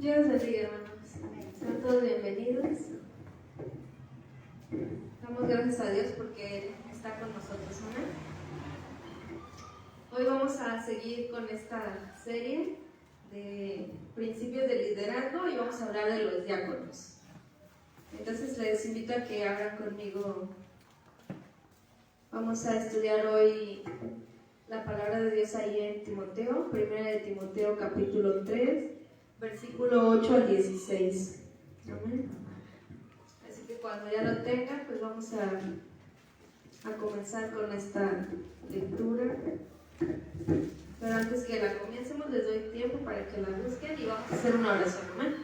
Dios bendiga, hermanos. Sean todos bienvenidos. Damos gracias a Dios porque Él está con nosotros. Amén. Hoy vamos a seguir con esta serie de principios de liderazgo y vamos a hablar de los diáconos. Entonces les invito a que abran conmigo. Vamos a estudiar hoy la palabra de Dios ahí en Timoteo, 1 de Timoteo capítulo 3, versículo 8 al 16. Amén. Así que cuando ya lo tengan, pues vamos a comenzar con esta lectura. Pero antes que la comiencemos, les doy tiempo para que la busquen y vamos a hacer una oración. Amén.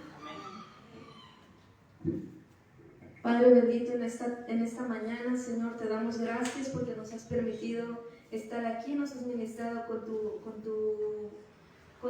Padre bendito, en esta mañana, Señor, te damos gracias porque nos has permitido estar aquí, nos has ministrado con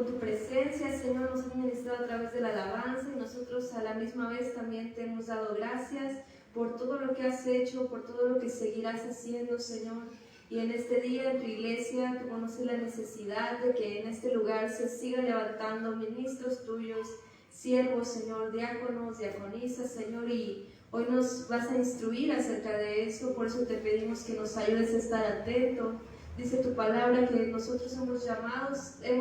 tu presencia, Señor, nos has ministrado a través de la alabanza y nosotros a la misma vez también te hemos dado gracias por todo lo que has hecho, por todo lo que seguirás haciendo, Señor. Y en este día en tu iglesia tú conoces la necesidad de que en este lugar se sigan levantando ministros tuyos, siervos, Señor, diáconos, diaconisas, Señor, y hoy nos vas a instruir acerca de eso, por eso te pedimos que nos ayudes a estar atentos. Dice tu palabra que nosotros hemos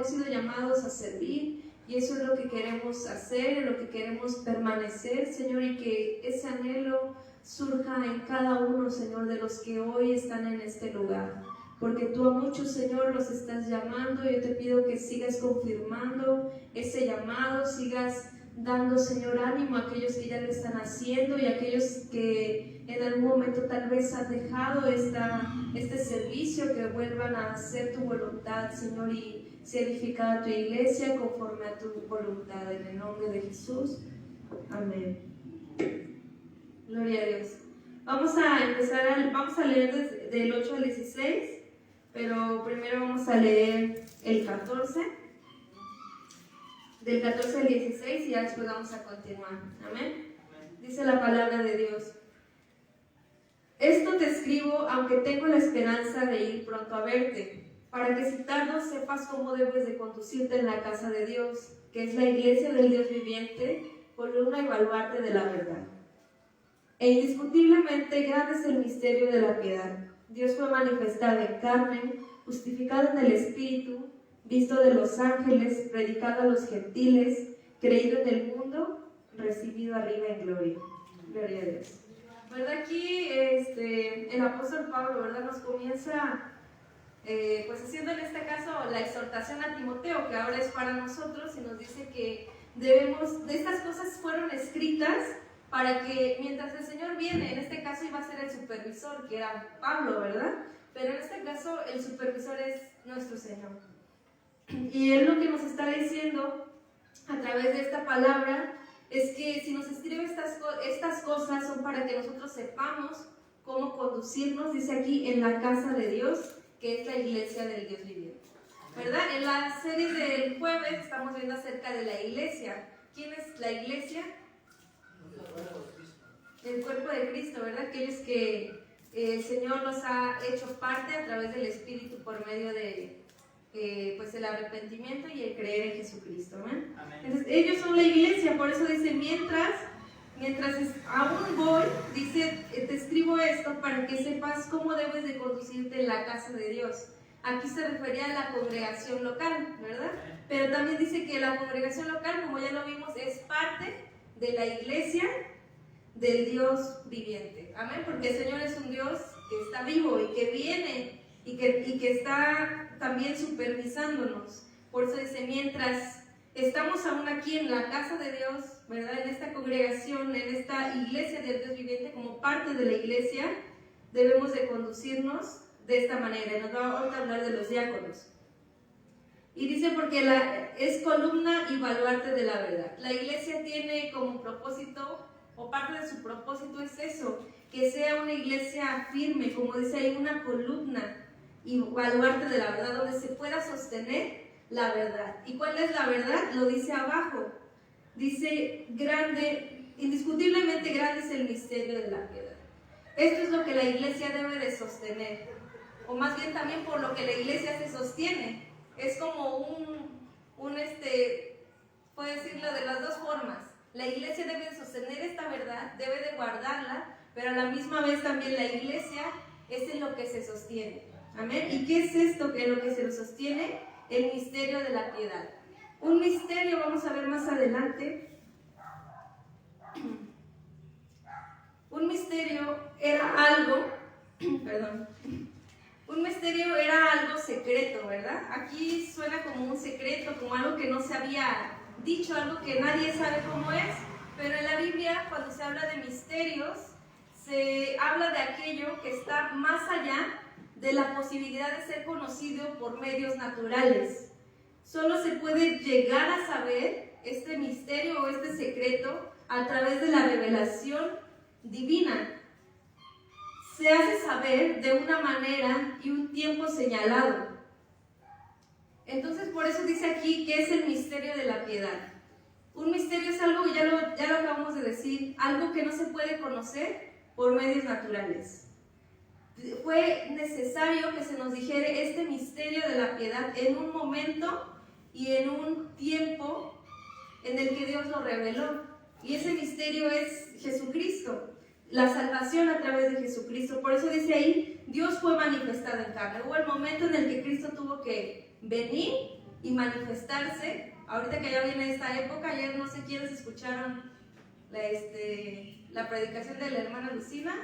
sido llamados a servir y eso es lo que queremos hacer, en lo que queremos permanecer, Señor, y que ese anhelo surja en cada uno, Señor, de los que hoy están en este lugar. Porque tú a muchos, Señor, los estás llamando. Yo te pido que sigas confirmando ese llamado, sigas dando, Señor, ánimo a aquellos que ya lo están haciendo y a aquellos que en algún momento tal vez han dejado este servicio, que vuelvan a hacer tu voluntad, Señor, y se edificar tu iglesia conforme a tu voluntad. En el nombre de Jesús. Amén. Gloria a Dios. Vamos a leer del 8 al 16. Pero primero vamos a leer el 14, del 14 al 16 y ya después vamos a continuar. Amén. Dice la palabra de Dios: esto te escribo aunque tengo la esperanza de ir pronto a verte, para que si tardo sepas cómo debes de conducirte en la casa de Dios, que es la iglesia del Dios viviente, columna y baluarte de la verdad. E indiscutiblemente grande es el misterio de la piedad. Dios fue manifestado en carne, justificado en el Espíritu, visto de los ángeles, predicado a los gentiles, creído en el mundo, recibido arriba en gloria. Gloria a Dios. ¿Verdad? Aquí el apóstol Pablo, ¿verdad?, nos comienza pues haciendo en este caso la exhortación a Timoteo, que ahora es para nosotros, y nos dice que estas cosas fueron escritas para que mientras el Señor viene, en este caso iba a ser el supervisor, que era Pablo, ¿verdad? Pero en este caso el supervisor es nuestro Señor. Y Él lo que nos está diciendo a través de esta palabra es que si nos escribe estas cosas son para que nosotros sepamos cómo conducirnos, dice aquí, en la casa de Dios, que es la iglesia del Dios viviente, ¿verdad? En la serie del jueves estamos viendo acerca de la iglesia. ¿Quién es la iglesia? El cuerpo de Cristo, ¿verdad? Aquellos que el Señor nos ha hecho parte a través del Espíritu por medio de pues el arrepentimiento y el creer en Jesucristo. ¿Amén? Entonces ellos son la iglesia, por eso dice mientras aún voy, dice, te escribo esto para que sepas cómo debes de conducirte en la casa de Dios. Aquí se refería a la congregación local, ¿verdad? Pero también dice que la congregación local, como ya lo vimos, es parte de la iglesia del Dios viviente. Amén, porque el Señor es un Dios que está vivo y que viene y que está también supervisándonos. Por eso dice, mientras estamos aún aquí en la casa de Dios, ¿verdad?, en esta congregación, en esta iglesia del Dios viviente, como parte de la iglesia, debemos de conducirnos de esta manera. Y nos va a hablar de los diáconos. Y dice, porque es columna y baluarte de la verdad. La iglesia tiene como propósito, o parte de su propósito es eso, que sea una iglesia firme, como dice ahí, una columna y baluarte de la verdad, donde se pueda sostener la verdad. ¿Y cuál es la verdad? Lo dice abajo. Dice, indiscutiblemente grande es el misterio de la piedad. Esto es lo que la iglesia debe de sostener, o más bien también por lo que la iglesia se sostiene. Es como puede decirlo de las dos formas. La iglesia debe de sostener esta verdad, debe de guardarla, pero a la misma vez también la iglesia es en lo que se sostiene. Amén. ¿Y qué es esto en lo que se sostiene? El misterio de la piedad. Un misterio, vamos a ver más adelante. Un misterio era algo, perdón, un misterio era algo secreto, ¿verdad? Aquí suena como un secreto, como algo que no se había dicho, algo que nadie sabe cómo es, pero en la Biblia, cuando se habla de misterios, se habla de aquello que está más allá de la posibilidad de ser conocido por medios naturales. Solo se puede llegar a saber este misterio o este secreto a través de la revelación divina. Se hace saber de una manera y un tiempo señalado. Entonces, por eso dice aquí que es el misterio de la piedad. Un misterio es algo, ya lo acabamos de decir, algo que no se puede conocer por medios naturales. Fue necesario que se nos dijera este misterio de la piedad en un momento y en un tiempo en el que Dios lo reveló. Y ese misterio es Jesucristo, la salvación a través de Jesucristo. Por eso dice ahí, Dios fue manifestado en carne. Hubo el momento en el que Cristo tuvo que venir y manifestarse. Ahorita que ya viene esta época, ayer no sé quiénes escucharon la predicación de la hermana Lucina,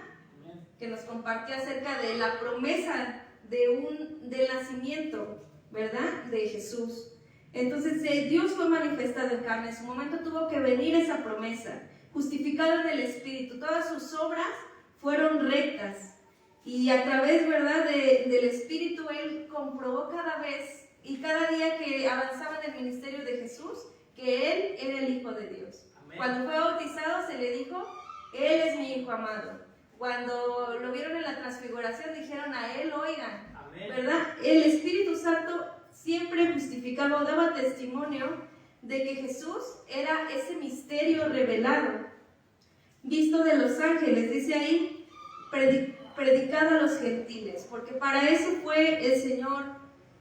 que nos compartió acerca de la promesa del nacimiento, ¿verdad?, de Jesús. Entonces Dios fue manifestado en carne. En su momento tuvo que venir esa promesa, justificado en el Espíritu. Todas sus obras fueron rectas y a través, ¿verdad?, del Espíritu Él comprobó cada vez y cada día que avanzaba en el ministerio de Jesús que Él era el Hijo de Dios. Amén. Cuando fue bautizado se le dijo, Él es mi Hijo amado. Cuando lo vieron en la transfiguración dijeron a Él, oigan. Amén. ¿Verdad? El Espíritu Santo siempre justificaba o daba testimonio de que Jesús era ese misterio revelado, visto de los ángeles, dice ahí, predicado a los gentiles, porque para eso fue el Señor,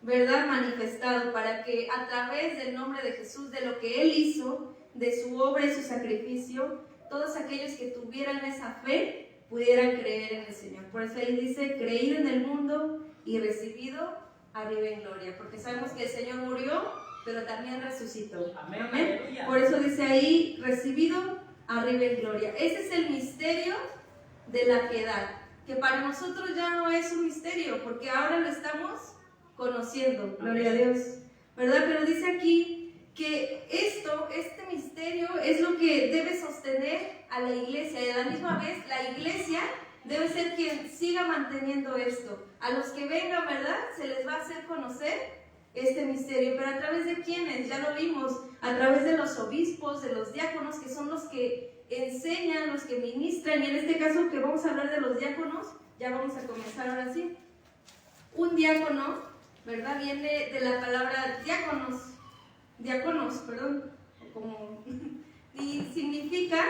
¿verdad?, manifestado, para que a través del nombre de Jesús, de lo que Él hizo, de su obra y su sacrificio, todos aquellos que tuvieran esa fe pudieran creer en el Señor. Por eso ahí dice, creído en el mundo y recibido arriba en gloria, porque sabemos que el Señor murió, pero también resucitó. Amén. Amén. Por eso dice ahí, recibido arriba en gloria. Ese es el misterio de la piedad, que para nosotros ya no es un misterio, porque ahora lo estamos conociendo, gloria a Dios, ¿verdad? Pero dice aquí que este misterio es lo que debe sostener a la iglesia, y a la misma vez la iglesia debe ser quien siga manteniendo esto. A los que vengan, ¿verdad?, se les va a hacer conocer este misterio, pero ¿a través de quiénes? Ya lo vimos, a través de los obispos, de los diáconos, que son los que enseñan, los que ministran, y en este caso que vamos a hablar de los diáconos, ya vamos a comenzar ahora sí. Un diácono, ¿verdad?, viene de la palabra diáconos, perdón, y significa,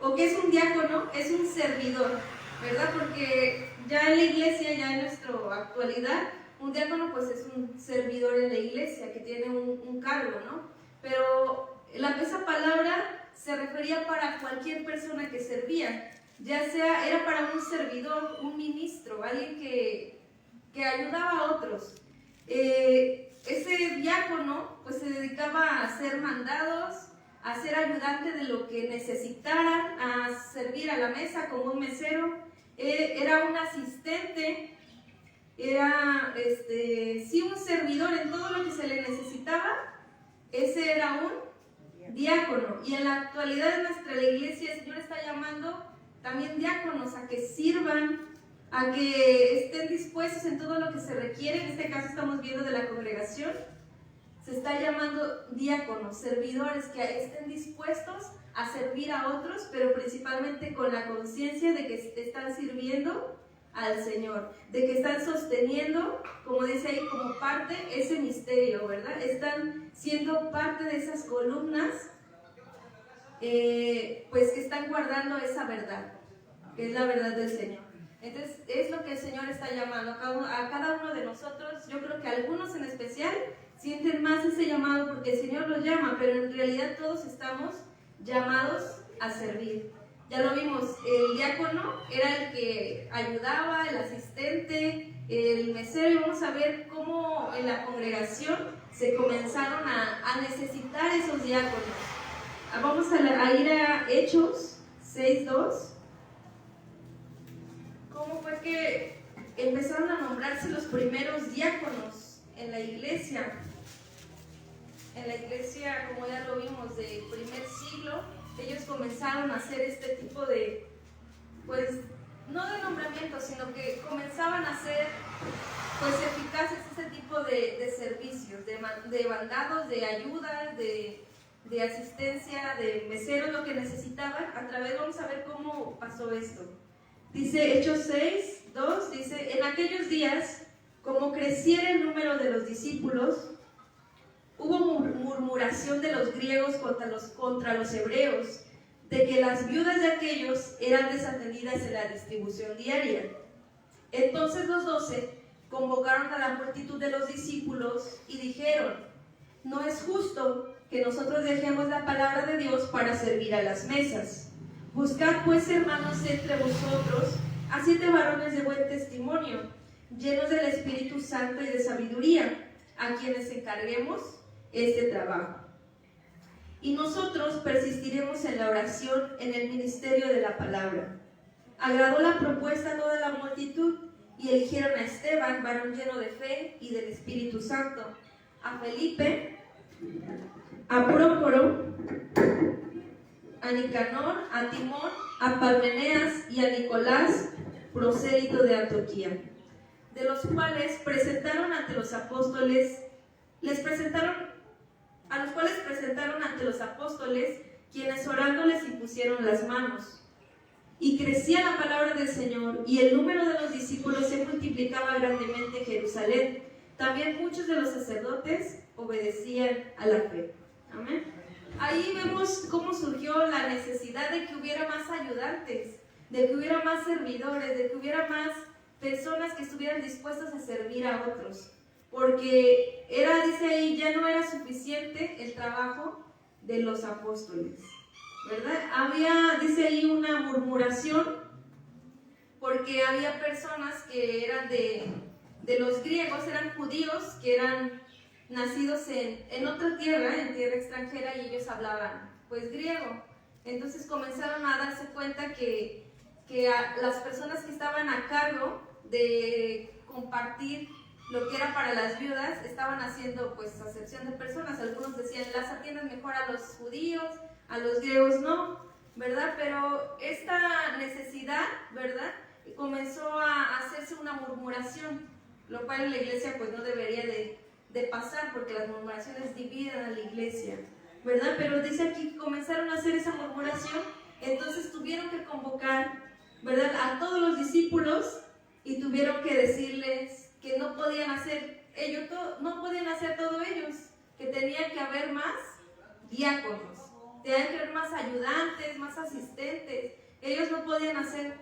o que es un diácono, es un servidor, ¿verdad? Porque ya en la iglesia, ya en nuestra actualidad, un diácono pues es un servidor en la iglesia que tiene un cargo, ¿no? Pero esa palabra se refería para cualquier persona que servía, ya sea, era para un servidor, un ministro, alguien que ayudaba a otros. Ese diácono pues se dedicaba a hacer mandados, a ser ayudante de lo que necesitaran, a servir a la mesa como un mesero. Era un asistente, era un servidor en todo lo que se le necesitaba. Ese era un diácono. Y en la actualidad de nuestra iglesia el Señor está llamando también diáconos a que sirvan, a que estén dispuestos en todo lo que se requiere. En este caso estamos viendo de la congregación, se está llamando diáconos, servidores que estén dispuestos a servir a otros, pero principalmente con la conciencia de que están sirviendo al Señor, de que están sosteniendo, como dice ahí, como parte ese misterio, ¿verdad? Están siendo parte de esas columnas, pues que están guardando esa verdad, que es la verdad del Señor. Entonces es lo que el Señor está llamando a cada uno de nosotros. Yo creo que algunos en especial sienten más ese llamado porque el Señor los llama, pero en realidad todos estamos llamados a servir. Ya lo vimos, el diácono era el que ayudaba, el asistente, el mesero, y vamos a ver cómo en la congregación se comenzaron a necesitar esos diáconos. Vamos a ir a Hechos 6:2. ¿Cómo fue que empezaron a nombrarse los primeros diáconos en la iglesia? En la iglesia, como ya lo vimos, del primer siglo, ellos comenzaron a hacer este tipo de, pues, no de nombramiento, sino que comenzaban a hacer, pues, eficaces ese tipo de servicios, de bandados, de ayudas, de asistencia, de meseros, lo que necesitaban. A través, vamos a ver cómo pasó esto. Dice Hechos 6:2, dice: en aquellos días, como creciera el número de los discípulos, hubo murmuración de los griegos contra los hebreos, de que las viudas de aquellos eran desatendidas en la distribución diaria. Entonces los 12 convocaron a la multitud de los discípulos y dijeron: no es justo que nosotros dejemos la palabra de Dios para servir a las mesas. Buscad pues, hermanos, entre vosotros a 7 varones de buen testimonio, llenos del Espíritu Santo y de sabiduría, a quienes encarguemos este trabajo. Y nosotros persistiremos en la oración, en el ministerio de la palabra. Agradó la propuesta a toda la multitud, y eligieron a Esteban, varón lleno de fe y del Espíritu Santo, a Felipe, a Prócoro, a Nicanor, a Timón, a Parmeneas y a Nicolás, prosélito de Antioquía, de los cuales presentaron ante los apóstoles, quienes orando les impusieron las manos. Y crecía la palabra del Señor, y el número de los discípulos se multiplicaba grandemente en Jerusalén. También muchos de los sacerdotes obedecían a la fe. Amén. Ahí vemos cómo surgió la necesidad de que hubiera más ayudantes, de que hubiera más servidores, de que hubiera más personas que estuvieran dispuestas a servir a otros. Porque dice ahí, ya no era suficiente el trabajo de los apóstoles, ¿verdad? Dice ahí, una murmuración, porque había personas que eran de los griegos, eran judíos, que eran nacidos en otra tierra, en tierra extranjera, y ellos hablaban, pues, griego. Entonces comenzaron a darse cuenta que las personas que estaban a cargo de compartir lo que era para las viudas, estaban haciendo, pues, acepción de personas. Algunos decían, las atienden mejor a los judíos, a los griegos no, ¿verdad? Pero esta necesidad, ¿verdad?, comenzó a hacerse una murmuración, lo cual en la iglesia, pues, no debería de pasar, porque las murmuraciones dividen a la iglesia, ¿verdad? Pero dice aquí que comenzaron a hacer esa murmuración, entonces tuvieron que convocar, ¿verdad?, a todos los discípulos, y tuvieron que decirles que no podían hacer todo ellos, que tenía que haber más diáconos, tenían que haber más ayudantes, más asistentes. Ellos no podían hacer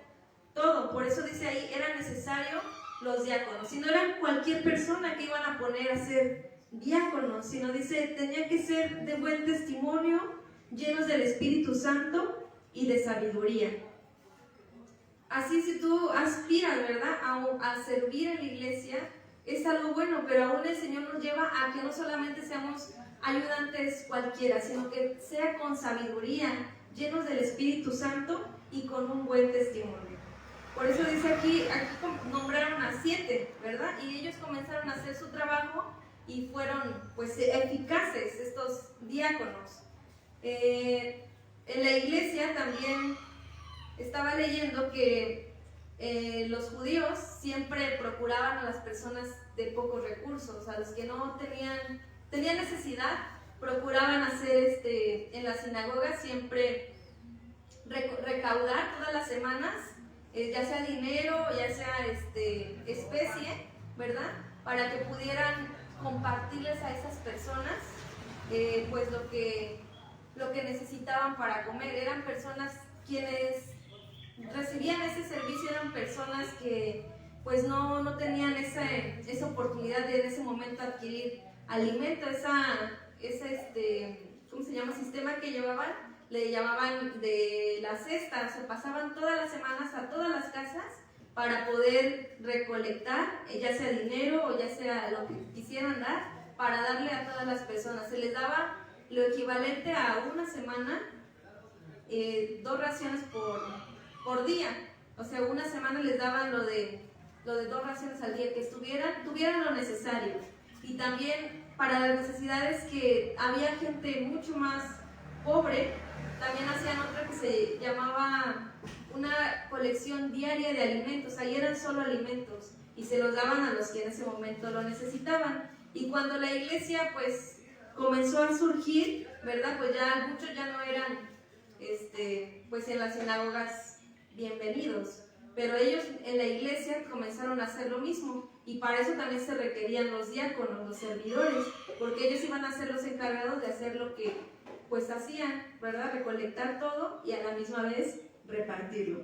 todo, por eso dice ahí, era necesario los diáconos. Y no eran cualquier persona que iban a poner a ser diáconos, sino dice, tenían que ser de buen testimonio, llenos del Espíritu Santo y de sabiduría. Así, si tú aspiras, ¿verdad?, a servir en la iglesia, es algo bueno, pero aún el Señor nos lleva a que no solamente seamos ayudantes cualquiera, sino que sea con sabiduría, llenos del Espíritu Santo y con un buen testimonio. Por eso dice aquí nombraron a 7, ¿verdad? Y ellos comenzaron a hacer su trabajo y fueron, pues, eficaces estos diáconos. En la iglesia también estaba leyendo que los judíos siempre procuraban a las personas de pocos recursos, a los que no tenían necesidad, procuraban hacer en las sinagogas siempre recaudar todas las semanas, ya sea dinero, ya sea especie, ¿verdad?, para que pudieran compartirles a esas personas pues lo que necesitaban para comer. Eran personas quienes recibían ese servicio, eran personas que, pues, no tenían esa oportunidad de en ese momento adquirir alimento, ¿cómo se llama? Sistema que llevaban, le llamaban de la cesta, o sea, pasaban todas las semanas a todas las casas para poder recolectar, ya sea dinero o ya sea lo que quisieran dar, para darle a todas las personas. Se les daba lo equivalente a una semana, 2 raciones por día. O sea, una semana les daban lo de 2 raciones al día, que tuvieran lo necesario. Y también para las necesidades que había gente mucho más pobre, también hacían otra que se llamaba una colección diaria de alimentos. Ahí eran solo alimentos y se los daban a los que en ese momento lo necesitaban. Y cuando la iglesia pues comenzó a surgir, ¿verdad? Pues ya muchos ya no eran pues en las sinagogas bienvenidos, pero ellos en la iglesia comenzaron a hacer lo mismo, y para eso también se requerían los diáconos, los servidores, porque ellos iban a ser los encargados de hacer lo que pues hacían, ¿verdad? Recolectar todo y a la misma vez repartirlo.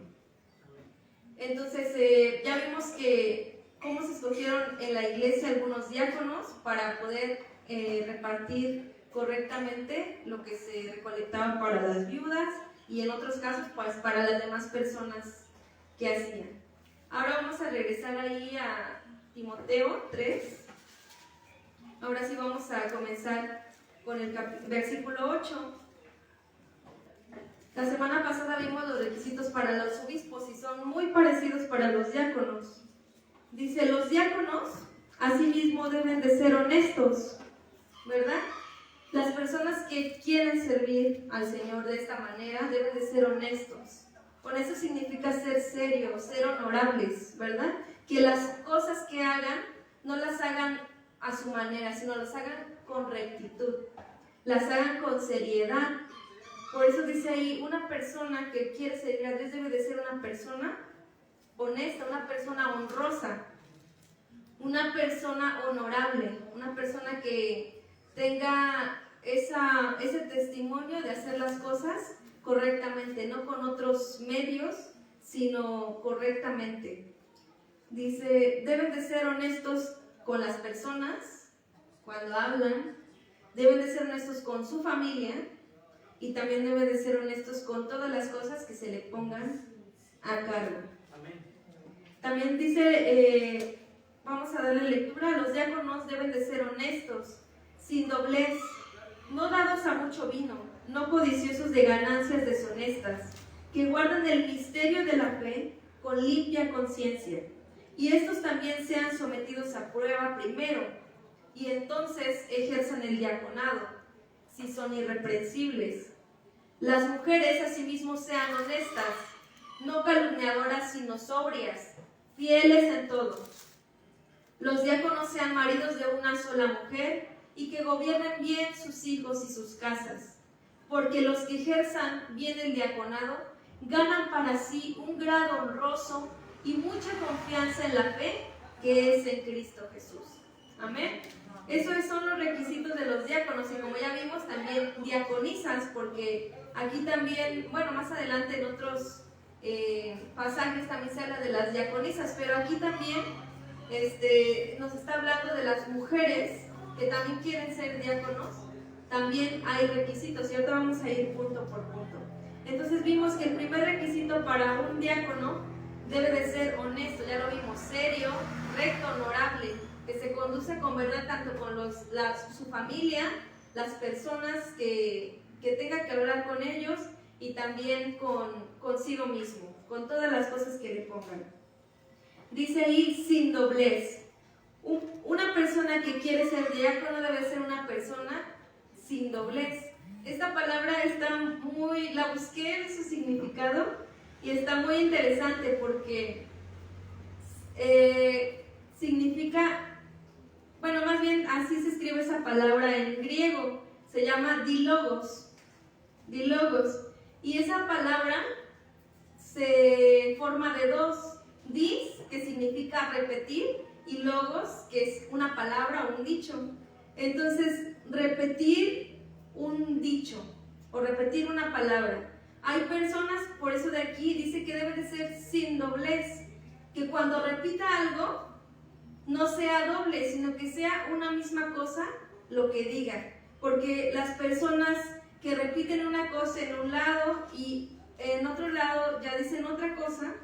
Entonces ya vimos que cómo se escogieron en la iglesia algunos diáconos para poder repartir correctamente lo que se recolectaba para las viudas, y en otros casos pues para las demás personas que hacían. Ahora vamos a regresar ahí a Timoteo 3. Ahora sí vamos a comenzar con el versículo 8. La semana pasada vimos los requisitos para los obispos y son muy parecidos para los diáconos. Dice, los diáconos asimismo deben de ser honestos, ¿verdad? Las personas que quieren servir al Señor de esta manera deben de ser honestos. Honesto significa ser serios, ser honorables, ¿verdad? Que las cosas que hagan no las hagan a su manera, sino las hagan con rectitud, las hagan con seriedad. Por eso dice ahí, una persona que quiere servir a Dios debe de ser una persona honesta, una persona honrosa, una persona honorable, una persona que tenga ese testimonio de hacer las cosas correctamente, no con otros medios, sino correctamente. Dice, deben de ser honestos con las personas cuando hablan, deben de ser honestos con su familia, y también deben de ser honestos con todas las cosas que se le pongan a cargo. Amén. También dice, vamos a darle lectura, los diáconos deben de ser honestos, sin doblez, no dados a mucho vino, no codiciosos de ganancias deshonestas, que guardan el misterio de la fe con limpia conciencia, y estos también sean sometidos a prueba primero, y entonces ejerzan el diaconado, si son irreprensibles. Las mujeres asimismo sean honestas, no calumniadoras sino sobrias, fieles en todo. Los diáconos sean maridos de una sola mujer, y que gobiernen bien sus hijos y sus casas, porque los que ejerzan bien el diaconado ganan para sí un grado honroso y mucha confianza en la fe que es en Cristo Jesús. Amén. Esos son los requisitos de los diáconos, y como ya vimos, también diaconisas, porque aquí también, bueno, más adelante en otros pasajes también se habla de las diaconisas, pero aquí también nos está hablando de las mujeres que también quieren ser diáconos. También hay requisitos, y ahorita vamos a ir punto por punto. Entonces vimos que el primer requisito para un diácono debe de ser honesto, ya lo vimos, serio, recto, honorable, que se conduce con verdad tanto con su familia, las personas que tenga que hablar con ellos, y también consigo mismo, con todas las cosas que le pongan. Dice ahí, sin doblez. Una persona que quiere ser diácono debe ser una persona sin doblez. Esta palabra la busqué en su significado, y está muy interesante porque significa, bueno, más bien así se escribe esa palabra en griego, se llama dilogos, y esa palabra se forma de dos, dis, que significa repetir, y logos, que es una palabra o un dicho. Entonces, repetir un dicho o repetir una palabra. Hay personas, por eso de aquí dice que debe de ser sin doblez, que cuando repita algo no sea doble, sino que sea una misma cosa lo que diga, porque las personas que repiten una cosa en un lado y en otro lado ya dicen otra cosa,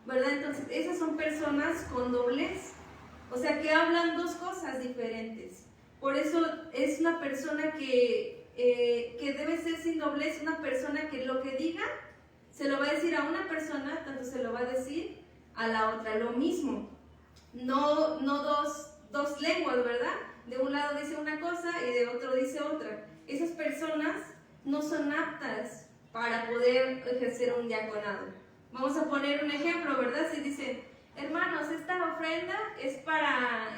¿verdad? Entonces esas son personas con doblez, o sea que hablan dos cosas diferentes. Por eso es una persona que debe ser sin doblez, una persona que lo que diga se lo va a decir a una persona, tanto se lo va a decir a la otra, lo mismo. No dos lenguas, ¿verdad? De un lado dice una cosa y de otro dice otra. Esas personas no son aptas para poder ejercer un diaconado. Vamos a poner un ejemplo, ¿verdad? Si dicen, hermanos, esta ofrenda es para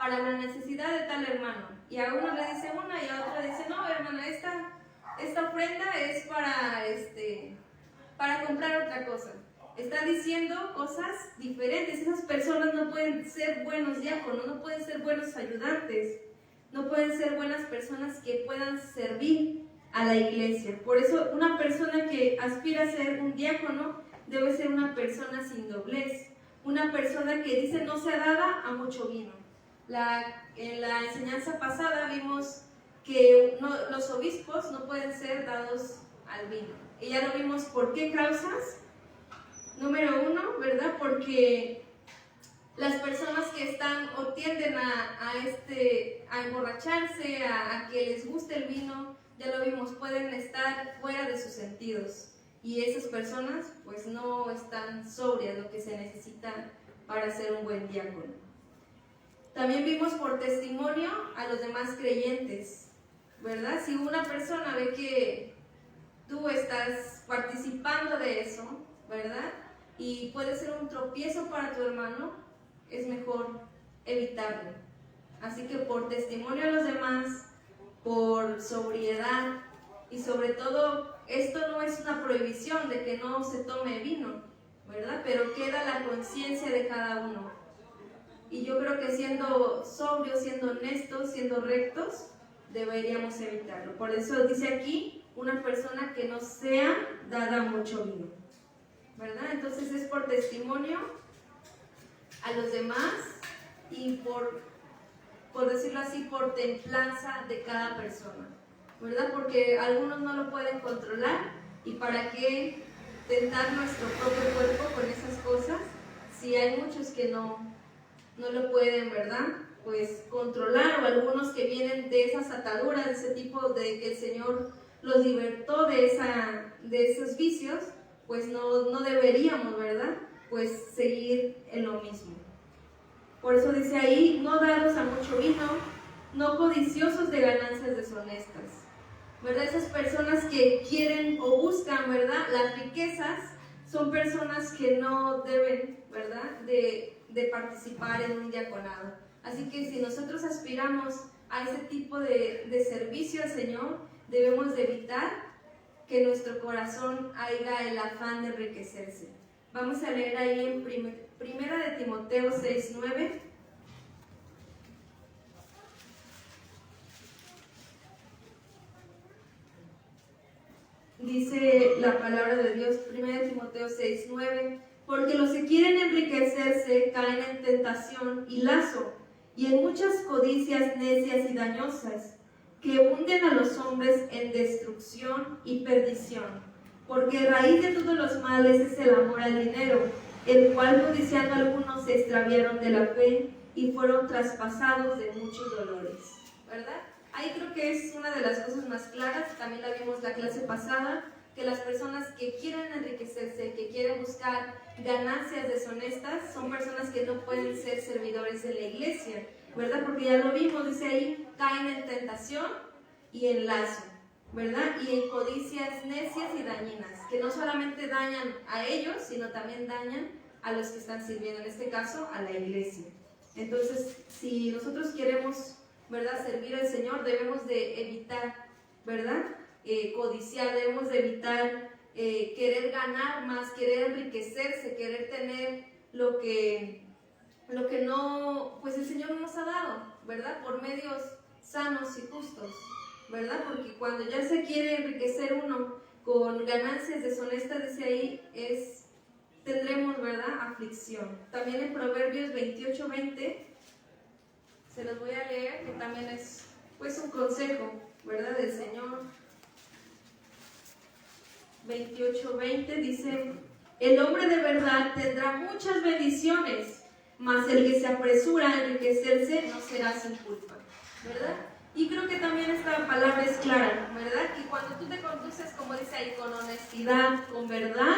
la necesidad de tal hermano. Y a uno le dice una y a otro le dice, no, hermana, esta ofrenda es para comprar otra cosa. Está diciendo cosas diferentes. Esas personas no pueden ser buenos diáconos, no pueden ser buenos ayudantes, no pueden ser buenas personas que puedan servir a la iglesia. Por eso una persona que aspira a ser un diácono debe ser una persona sin doblez, una persona que dice no sea dada a mucho vino. En la enseñanza pasada vimos que los obispos no pueden ser dados al vino. Y ya lo vimos por qué causas. Número uno, ¿verdad? Porque las personas que están o tienden a emborracharse, a que les guste el vino, ya lo vimos, pueden estar fuera de sus sentidos. Y esas personas pues no están sobrias, lo que se necesita para ser un buen diácono. También vimos por testimonio a los demás creyentes, ¿verdad? Si una persona ve que tú estás participando de eso, ¿verdad? Y puede ser un tropiezo para tu hermano, es mejor evitarlo. Así que por testimonio a los demás, por sobriedad y sobre todo, esto no es una prohibición de que no se tome vino, ¿verdad? Pero queda la conciencia de cada uno. Y yo creo que siendo sobrios, siendo honestos, siendo rectos, deberíamos evitarlo. Por eso dice aquí, una persona que no sea dada a mucho vino, ¿verdad? Entonces es por testimonio a los demás y por decirlo así, por templanza de cada persona, ¿verdad? Porque algunos no lo pueden controlar y para qué tentar nuestro propio cuerpo con esas cosas si hay muchos que no lo pueden, ¿verdad? Pues controlar, o algunos que vienen de esas ataduras, de ese tipo de que el Señor los libertó de esos vicios, pues no deberíamos, ¿verdad? Pues seguir en lo mismo. Por eso dice ahí, no dados a mucho vino, no codiciosos de ganancias deshonestas, ¿verdad? Esas personas que quieren o buscan, ¿verdad? Las riquezas son personas que no deben, ¿verdad? De participar en un diaconado. Así que si nosotros aspiramos a ese tipo de servicio al Señor, debemos de evitar que nuestro corazón haya el afán de enriquecerse. Vamos a leer ahí en Primera de Timoteo 6:9. Dice la palabra de Dios, 1 Timoteo 6:9, porque los que quieren enriquecerse caen en tentación y lazo, y en muchas codicias necias y dañosas, que hunden a los hombres en destrucción y perdición. Porque raíz de todos los males es el amor al dinero, el cual codiciando algunos se extraviaron de la fe y fueron traspasados de muchos dolores, ¿verdad? Ahí creo que es una de las cosas más claras, también la vimos la clase pasada, que las personas que quieren enriquecerse, que quieren buscar ganancias deshonestas, son personas que no pueden ser servidores de la iglesia, ¿verdad? Porque ya lo vimos, dice ahí, caen en tentación y en lazo, ¿verdad? Y en codicias necias y dañinas, que no solamente dañan a ellos, sino también dañan a los que están sirviendo, en este caso, a la iglesia. Entonces, si nosotros queremos, ¿verdad?, servir al Señor, debemos de evitar, ¿verdad?, codiciar, debemos de evitar querer ganar más, querer enriquecerse, querer tener lo que no, pues el Señor nos ha dado, ¿verdad?, por medios sanos y justos, ¿verdad? Porque cuando ya se quiere enriquecer uno con ganancias deshonestas, dice ahí, tendremos, ¿verdad?, aflicción. También en Proverbios 28:20, se los voy a leer, que también es pues un consejo, ¿verdad? Del Señor. 28:20 dice: el hombre de verdad tendrá muchas bendiciones, mas el que se apresura a enriquecerse no será sin culpa, ¿verdad? Y creo que también esta palabra es clara, ¿verdad? Que cuando tú te conduces, como dice ahí, con honestidad, con verdad,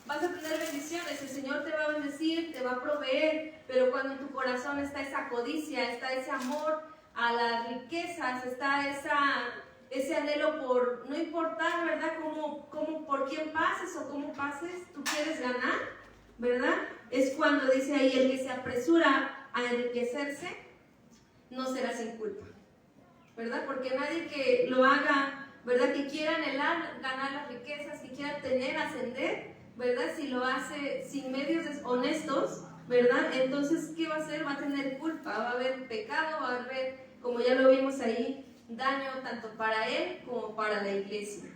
vas a tener bendiciones. El Señor te va a bendecir, te va a proveer, pero cuando en tu corazón está esa codicia, está ese amor a las riquezas, está ese anhelo por no importar, ¿verdad? Por quién pases o cómo pases, tú quieres ganar, ¿verdad? Es cuando dice ahí: el que se apresura a enriquecerse no será sin culpa, ¿verdad? Porque nadie que lo haga, ¿verdad? Que quiera anhelar ganar las riquezas, que quiera tener, ascender, ¿verdad? Si lo hace sin medios honestos, ¿verdad? Entonces, ¿qué va a hacer? Va a tener culpa, va a haber pecado, va a haber, como ya lo vimos ahí, daño tanto para él como para la iglesia.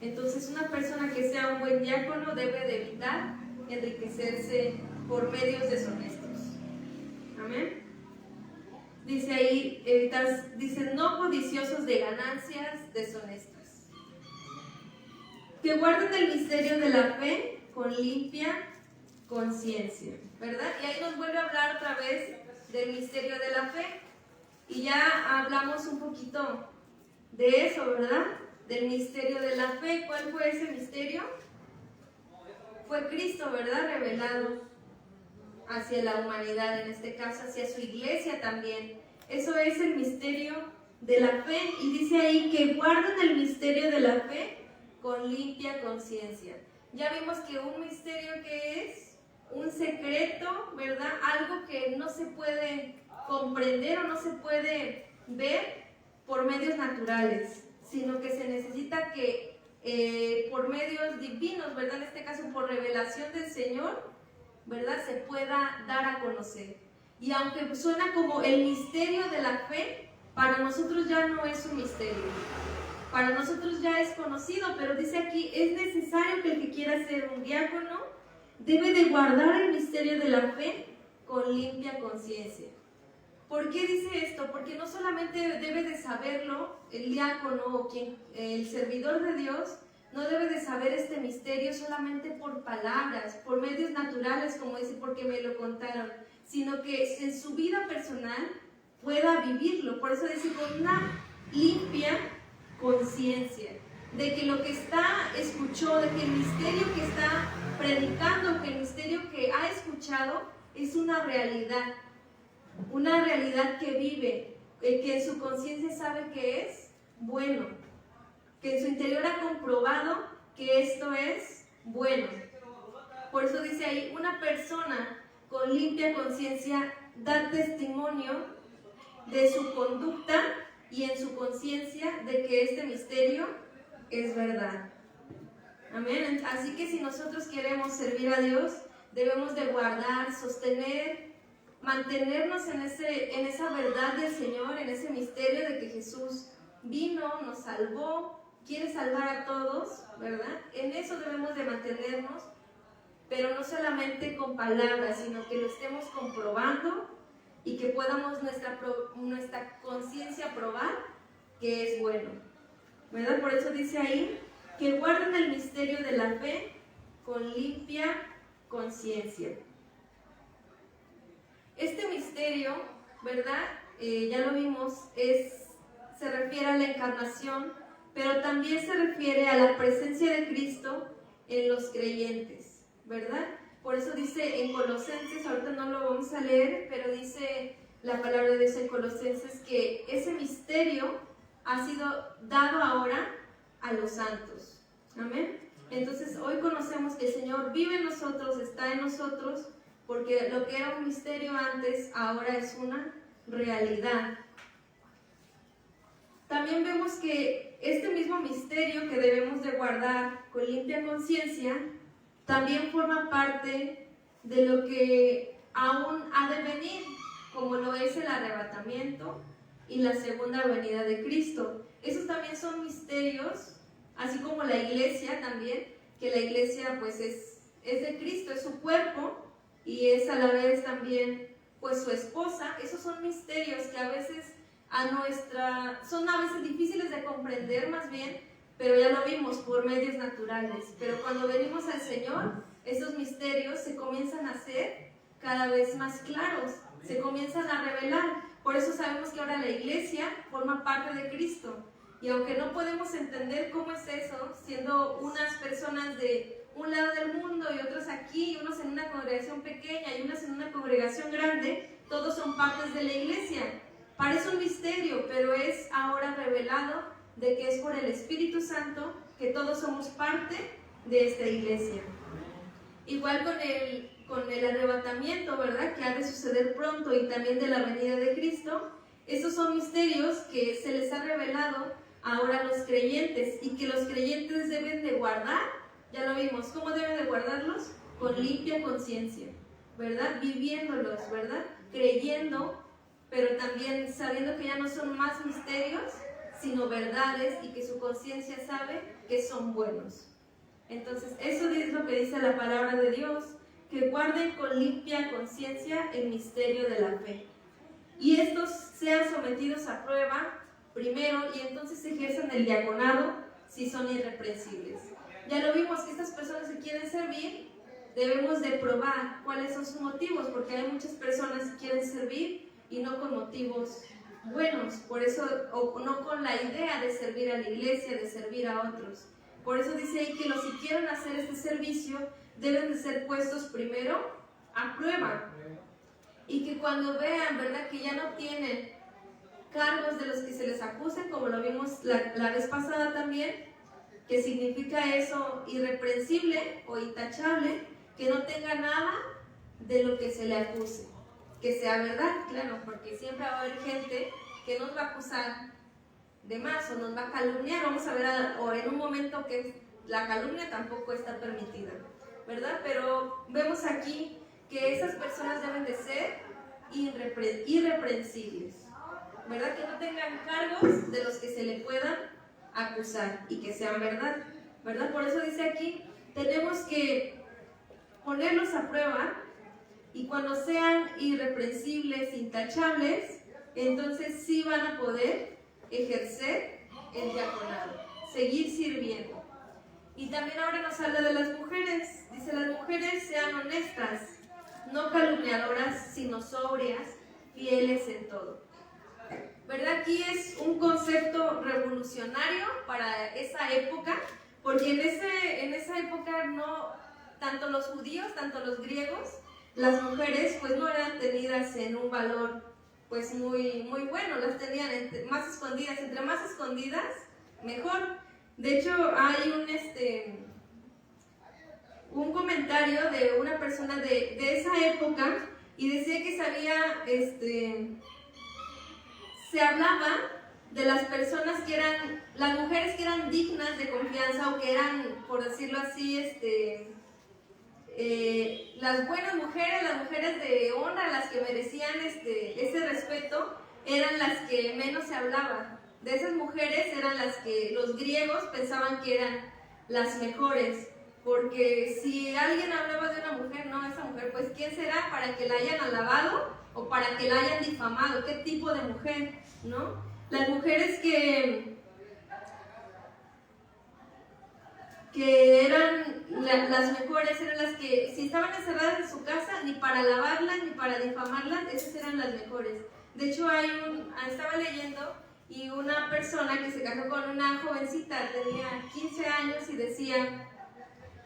Entonces, una persona que sea un buen diácono debe de evitar enriquecerse por medios deshonestos. Amén. Dice ahí, dice: no codiciosos de ganancias deshonestas, que guarden el misterio de la fe con limpia conciencia, ¿verdad? Y ahí nos vuelve a hablar otra vez del misterio de la fe. Y ya hablamos un poquito de eso, ¿verdad? Del misterio de la fe. ¿Cuál fue ese misterio? Fue Cristo, ¿verdad? Revelado hacia la humanidad, en este caso hacia su iglesia también. Eso es el misterio de la fe. Y dice ahí que guarden el misterio de la fe con limpia conciencia. Ya vimos que un misterio, que es un secreto, ¿verdad? Algo que no se puede comprender o no se puede ver por medios naturales, sino que se necesita que por medios divinos, ¿verdad? En este caso por revelación del Señor, ¿verdad? Se pueda dar a conocer. Y aunque suena como el misterio de la fe, para nosotros ya no es un misterio. Para nosotros ya es conocido, pero dice aquí: es necesario que el que quiera ser un diácono debe de guardar el misterio de la fe con limpia conciencia. ¿Por qué dice esto? Porque no solamente debe de saberlo el diácono o el servidor de Dios, no debe de saber este misterio solamente por palabras, por medios naturales, como dice, porque me lo contaron, sino que en su vida personal pueda vivirlo. Por eso dice: con una limpia conciencia, de que lo que escuchó, de que el misterio que está predicando, que el misterio que ha escuchado es una realidad que vive, que en su conciencia sabe que es bueno, que en su interior ha comprobado que esto es bueno. Por eso dice ahí: una persona con limpia conciencia da testimonio de su conducta y en su conciencia de que este misterio es verdad. Amén. Así que si nosotros queremos servir a Dios, debemos de guardar, sostener, mantenernos en esa verdad del Señor, en ese misterio de que Jesús vino, nos salvó, quiere salvar a todos, ¿verdad? En eso debemos de mantenernos, pero no solamente con palabras, sino que lo estemos comprobando y que podamos nuestra conciencia probar que es bueno, ¿verdad? Por eso dice ahí que guarden el misterio de la fe con limpia conciencia. Este misterio, ¿verdad? Ya lo vimos, se refiere a la encarnación, pero también se refiere a la presencia de Cristo en los creyentes, ¿verdad? Por eso dice en Colosenses, ahorita no lo vamos a leer, pero dice la palabra de Dios en Colosenses que ese misterio ha sido dado ahora a los santos. Amén. Entonces hoy conocemos que el Señor vive en nosotros, está en nosotros, porque lo que era un misterio antes, ahora es una realidad. También vemos que este mismo misterio que debemos de guardar con limpia conciencia, también forma parte de lo que aún ha de venir, como lo es el arrebatamiento y la segunda venida de Cristo. Esos también son misterios, así como la iglesia también, que la iglesia pues es de Cristo, es su cuerpo y es a la vez también pues su esposa. Esos son misterios que a veces son a veces difíciles de comprender más bien, pero ya lo vimos por medios naturales. Pero cuando venimos al Señor, esos misterios se comienzan a hacer cada vez más claros, se comienzan a revelar. Por eso sabemos que ahora la iglesia forma parte de Cristo. Y aunque no podemos entender cómo es eso, siendo unas personas de un lado del mundo y otros aquí, unos en una congregación pequeña y unos en una congregación grande, todos son partes de la iglesia. Parece un misterio, pero es ahora revelado de que es por el Espíritu Santo que todos somos parte de esta iglesia. Igual con el arrebatamiento, ¿verdad?, que ha de suceder pronto, y también de la venida de Cristo. Esos son misterios que se les ha revelado ahora a los creyentes, y que los creyentes deben de guardar. Ya lo vimos, ¿cómo deben de guardarlos? Con limpia conciencia, ¿verdad? Viviéndolos, ¿verdad? Creyendo, pero también sabiendo que ya no son más misterios, sino verdades, y que su conciencia sabe que son buenos. Entonces, eso es lo que dice la palabra de Dios, que guarden con limpia conciencia el misterio de la fe. Y estos sean sometidos a prueba primero, y entonces ejerzan el diaconado si son irreprensibles. Ya lo vimos, que estas personas que quieren servir, debemos de probar cuáles son sus motivos, porque hay muchas personas que quieren servir y no con motivos buenos, por eso, o no con la idea de servir a la iglesia, de servir a otros. Por eso dice ahí que los que quieren hacer este servicio deben de ser puestos primero a prueba, y que cuando vean, ¿verdad?, que ya no tienen cargos de los que se les acusan, como lo vimos la vez pasada también, que significa eso, irreprensible o intachable, que no tenga nada de lo que se le acuse, que sea verdad, claro, porque siempre va a haber gente que nos va a acusar de más o nos va a calumniar. Vamos a ver o en un momento que la calumnia tampoco está permitida, ¿verdad? Pero vemos aquí que esas personas deben de ser irreprensibles, ¿verdad? Que no tengan cargos de los que se le puedan acusar y que sean verdad, ¿verdad? Por eso dice aquí, tenemos que ponerlos a prueba, y cuando sean irreprensibles, intachables, entonces sí van a poder ejercer el diaconado, seguir sirviendo. Y también ahora nos habla de las mujeres. Dice, las mujeres sean honestas, no calumniadoras, sino sobrias, fieles en todo. ¿Verdad? Aquí es un concepto revolucionario para esa época, porque en esa época no, tanto los judíos, tanto los griegos, las mujeres pues no eran tenidas en un valor pues muy bueno, las tenían más escondidas, entre más escondidas mejor. De hecho hay un comentario de una persona de esa época, y decía que se hablaba de las personas que eran, las mujeres que eran dignas de confianza, o que eran, por decirlo así, las buenas mujeres, las mujeres de honra, las que merecían ese respeto, eran las que menos se hablaba. De esas mujeres eran las que los griegos pensaban que eran las mejores, porque si alguien hablaba de una mujer, no, esa mujer, pues ¿quién será para que la hayan alabado o para que la hayan difamado? ¿Qué tipo de mujer? ¿No? Las mujeres que eran las mejores, eran las que, si estaban encerradas en su casa, ni para alabarlas ni para difamarlas, esas eran las mejores. De hecho, estaba leyendo, y una persona que se casó con una jovencita, tenía 15 años, y decía,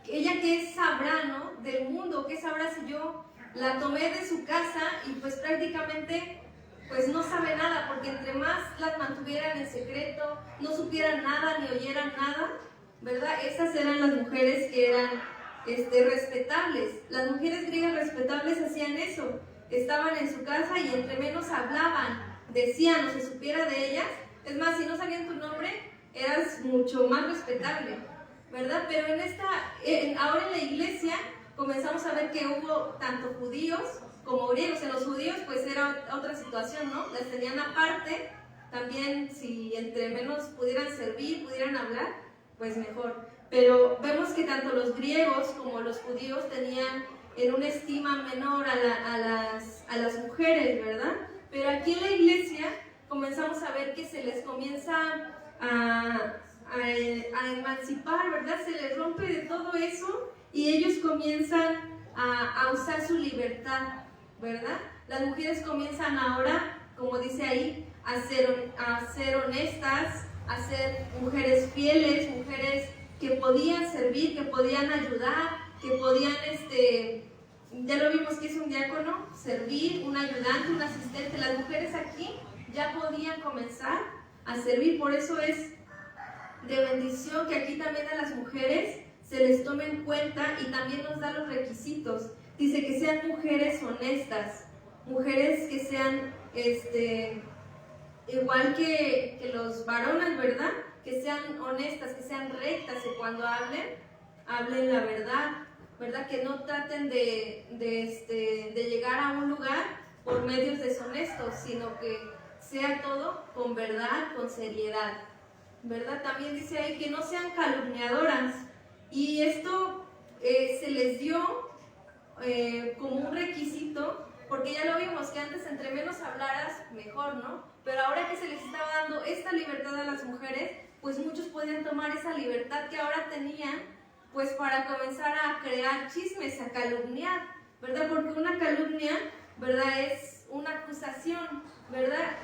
ella qué sabrá, ¿no?, del mundo, qué sabrá si yo la tomé de su casa, y pues prácticamente pues no sabe nada, porque entre más las mantuvieran en secreto, no supieran nada ni oyeran nada, ¿verdad? Esas eran las mujeres que eran respetables. Las mujeres griegas respetables hacían eso, estaban en su casa, y entre menos hablaban, decían o se supiera de ellas, es más, si no sabían tu nombre, eras mucho más respetable, ¿verdad? Pero ahora en la iglesia comenzamos a ver que hubo tanto judíos como griegos. En los judíos pues era otra situación, ¿no? Las tenían aparte, también si entre menos pudieran servir, pudieran hablar, pues mejor. Pero vemos que tanto los griegos como los judíos tenían en una estima menor a las mujeres, ¿verdad? Pero aquí en la iglesia comenzamos a ver que se les comienza a emancipar, ¿verdad? Se les rompe de todo eso y ellos comienzan a usar su libertad, ¿verdad? Las mujeres comienzan ahora, como dice ahí, a ser honestas, a ser mujeres fieles, mujeres que podían servir, que podían ayudar, que podían, ya lo vimos que es un diácono, servir, un ayudante, un asistente. Las mujeres aquí ya podían comenzar a servir, por eso es de bendición que aquí también a las mujeres se les tome en cuenta y también nos da los requisitos. Dice que sean mujeres honestas, mujeres que sean igual que los varones, ¿verdad? Que sean honestas, que sean rectas, y cuando hablen la verdad, ¿verdad? Que no traten de llegar a un lugar por medios deshonestos, sino que sea todo con verdad, con seriedad, ¿verdad? También dice ahí que no sean calumniadoras, y esto se les dio como un requisito, porque ya lo vimos que antes entre menos hablaras mejor, ¿no? Pero ahora que se les estaba dando esta libertad a las mujeres, pues muchos podían tomar esa libertad que ahora tenían, pues para comenzar a crear chismes, a calumniar, ¿verdad? Porque una calumnia, ¿verdad? Es una acusación, ¿verdad?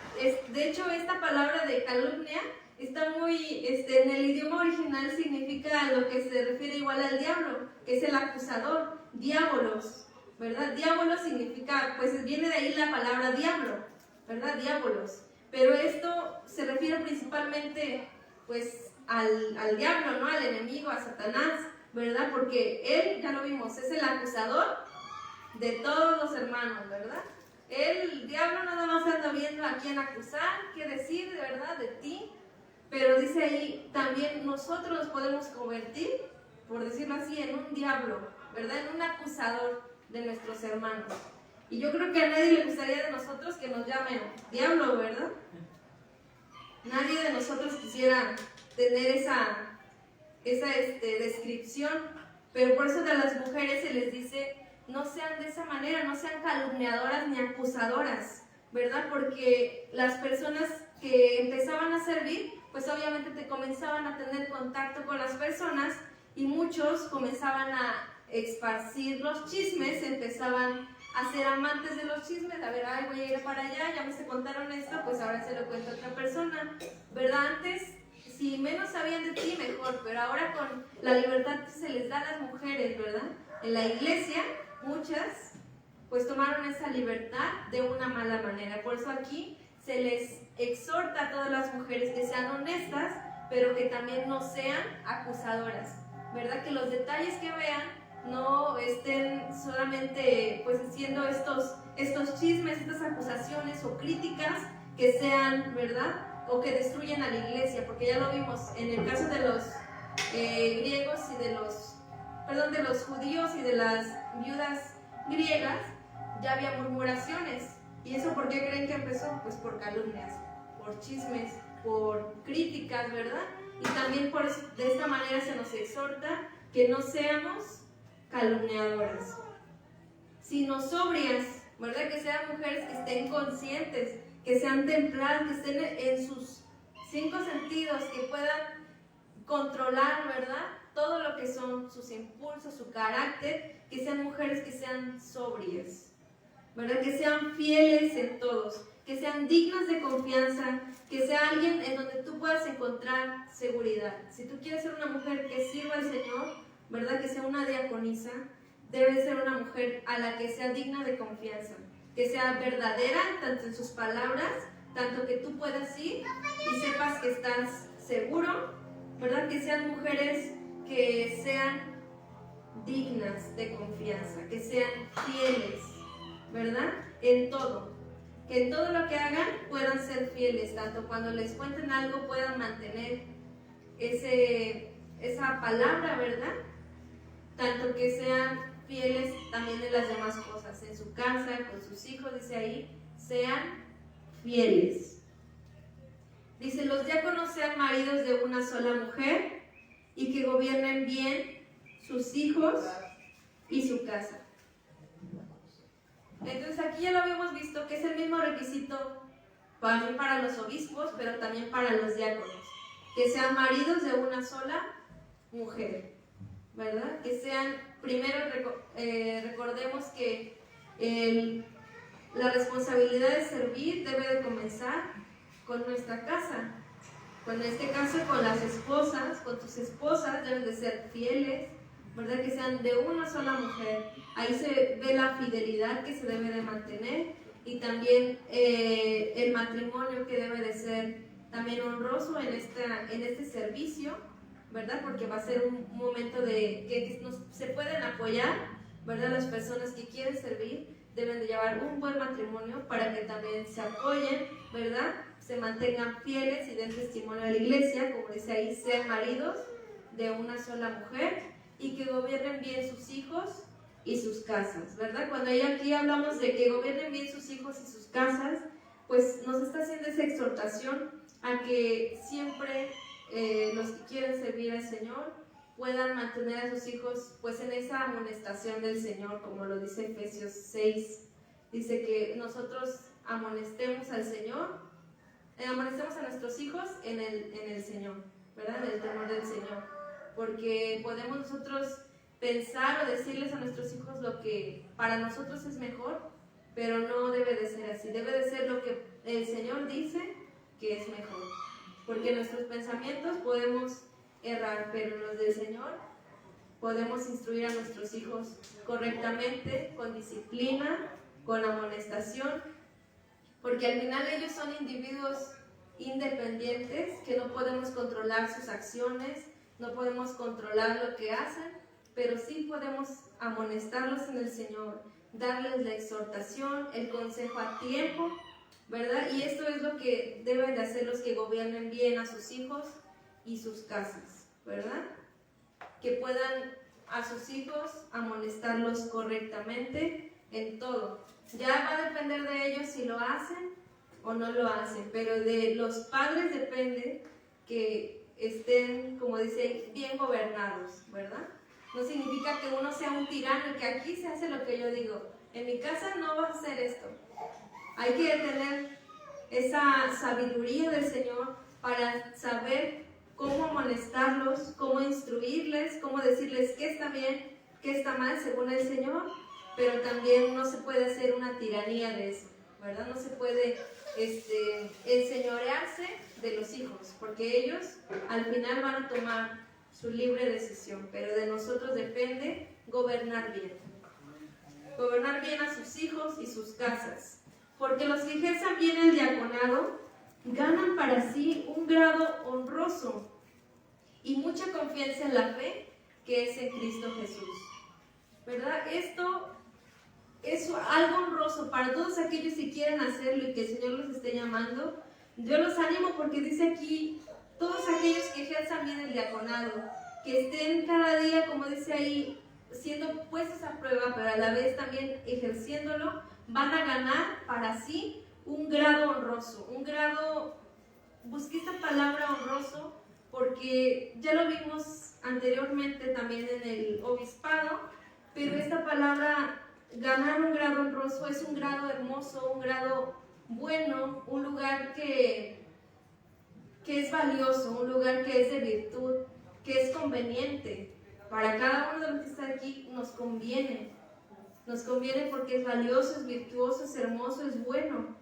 De hecho, esta palabra de calumnia está muy, en el idioma original significa lo que se refiere igual al diablo, que es el acusador, diabolos, ¿verdad? Diablo significa, pues viene de ahí la palabra diablo, ¿verdad? Diabolos. Pero esto se refiere principalmente, pues, al diablo, ¿no? Al enemigo, a Satanás, ¿verdad? Porque él, ya lo vimos, es el acusador de todos los hermanos, ¿verdad? El diablo nada más anda viendo a quién acusar, qué decir, ¿verdad? De ti. Pero dice ahí, también nosotros nos podemos convertir, por decirlo así, en un diablo, ¿verdad? En un acusador de nuestros hermanos. Y yo creo que a nadie le gustaría de nosotros que nos llamen diablo, ¿verdad? Nadie de nosotros quisiera tener esa descripción, pero por eso a las mujeres se les dice, no sean de esa manera, no sean calumniadoras ni acusadoras, ¿verdad? Porque las personas que empezaban a servir, pues obviamente te comenzaban a tener contacto con las personas y muchos comenzaban a esparcir los chismes, empezaban a ser amantes de los chismes, a ver, ay, voy a ir para allá, ya me se contaron esto, pues ahora se lo cuento a otra persona, ¿verdad? Antes, si menos sabían de ti, mejor, pero ahora con la libertad que se les da a las mujeres, ¿verdad? En la iglesia, muchas, pues tomaron esa libertad de una mala manera. Por eso aquí se les exhorta a todas las mujeres que sean honestas, pero que también no sean acusadoras, ¿verdad? Que los detalles que vean no estén solamente pues haciendo estos chismes, estas acusaciones o críticas que sean, ¿verdad? O que destruyen a la iglesia, porque ya lo vimos en el caso de los griegos y de los judíos y de las viudas griegas, ya había murmuraciones. ¿Y eso por qué creen que empezó? Pues por calumnias, por chismes, por críticas, ¿verdad? Y también por eso, de esta manera se nos exhorta que no seamos calumniadoras, sino sobrias, ¿verdad? Que sean mujeres que estén conscientes, que sean templadas, que estén en sus 5 sentidos, que puedan controlar, ¿verdad? Todo lo que son sus impulsos, su carácter, que sean mujeres que sean sobrias, ¿verdad? Que sean fieles en todos, que sean dignas de confianza, que sea alguien en donde tú puedas encontrar seguridad. Si tú quieres ser una mujer que sirva al Señor, ¿verdad? Que sea una diaconisa, debe ser una mujer a la que sea digna de confianza, que sea verdadera tanto en sus palabras, tanto que tú puedas ir y sepas que estás seguro, ¿verdad? Que sean mujeres que sean dignas de confianza, que sean fieles, ¿verdad? En todo, que en todo lo que hagan puedan ser fieles, tanto cuando les cuenten algo puedan mantener esa palabra, ¿verdad? Tanto que sean fieles también en las demás cosas, en su casa, con sus hijos, dice ahí, sean fieles. Dice, los diáconos sean maridos de una sola mujer y que gobiernen bien sus hijos y su casa. Entonces aquí ya lo habíamos visto que es el mismo requisito también para los obispos, pero también para los diáconos, que sean maridos de una sola mujer, ¿verdad? Que sean, primero recordemos que la responsabilidad de servir debe de comenzar con nuestra casa. En este caso, con las esposas, con tus esposas deben de ser fieles, ¿verdad? Que sean de una sola mujer. Ahí se ve la fidelidad que se debe de mantener, y también el matrimonio, que debe de ser también honroso en este servicio, ¿verdad? Porque va a ser un momento de que se pueden apoyar, ¿verdad? Las personas que quieren servir deben de llevar un buen matrimonio para que también se apoyen, ¿verdad? Se mantengan fieles y den testimonio a la iglesia, como dice ahí, sean maridos de una sola mujer y que gobiernen bien sus hijos y sus casas, ¿verdad? Cuando aquí hablamos de que gobiernen bien sus hijos y sus casas, pues nos está haciendo esa exhortación a que siempre los que quieren servir al Señor puedan mantener a sus hijos pues en esa amonestación del Señor, como lo dice Efesios 6. Dice que nosotros amonestemos al Señor, amonestemos a nuestros hijos en el Señor, ¿verdad? En el temor del Señor, porque podemos nosotros pensar o decirles a nuestros hijos lo que para nosotros es mejor, pero no debe de ser así. Debe de ser lo que el Señor dice que es mejor, porque en nuestros pensamientos podemos errar, pero en los del Señor podemos instruir a nuestros hijos correctamente, con disciplina, con amonestación, porque al final ellos son individuos independientes, que no podemos controlar sus acciones, no podemos controlar lo que hacen, pero sí podemos amonestarlos en el Señor, darles la exhortación, el consejo a tiempo, ¿verdad? Y esto es lo que deben de hacer los que gobiernen bien a sus hijos y sus casas, ¿verdad? Que puedan a sus hijos amonestarlos correctamente en todo. Ya va a depender de ellos si lo hacen o no lo hacen, pero de los padres depende que estén, como dice, bien gobernados, ¿verdad? No significa que uno sea un tirano y que aquí se hace lo que yo digo. En mi casa no vas a hacer esto. Hay que tener esa sabiduría del Señor para saber cómo amonestarlos, cómo instruirles, cómo decirles qué está bien, qué está mal según el Señor, pero también no se puede hacer una tiranía de eso, ¿verdad? No se puede enseñorearse de los hijos, porque ellos al final van a tomar su libre decisión, pero de nosotros depende gobernar bien a sus hijos y sus casas, porque los que ejerzan bien el diaconado ganan para sí un grado honroso y mucha confianza en la fe que es en Cristo Jesús, ¿verdad? Esto es algo honroso para todos aquellos que quieren hacerlo y que el Señor los esté llamando. Yo los animo porque dice aquí, todos aquellos que ejerzan bien el diaconado, que estén cada día, como dice ahí, siendo puestos a prueba, pero a la vez también ejerciéndolo, van a ganar para sí un grado honroso, un grado, busqué esta palabra honroso porque ya lo vimos anteriormente también en el obispado, pero esta palabra, ganar un grado honroso, es un grado hermoso, un grado bueno, un lugar que es valioso, un lugar que es de virtud, que es conveniente. Para cada uno de los que está aquí nos conviene porque es valioso, es virtuoso, es hermoso, es bueno.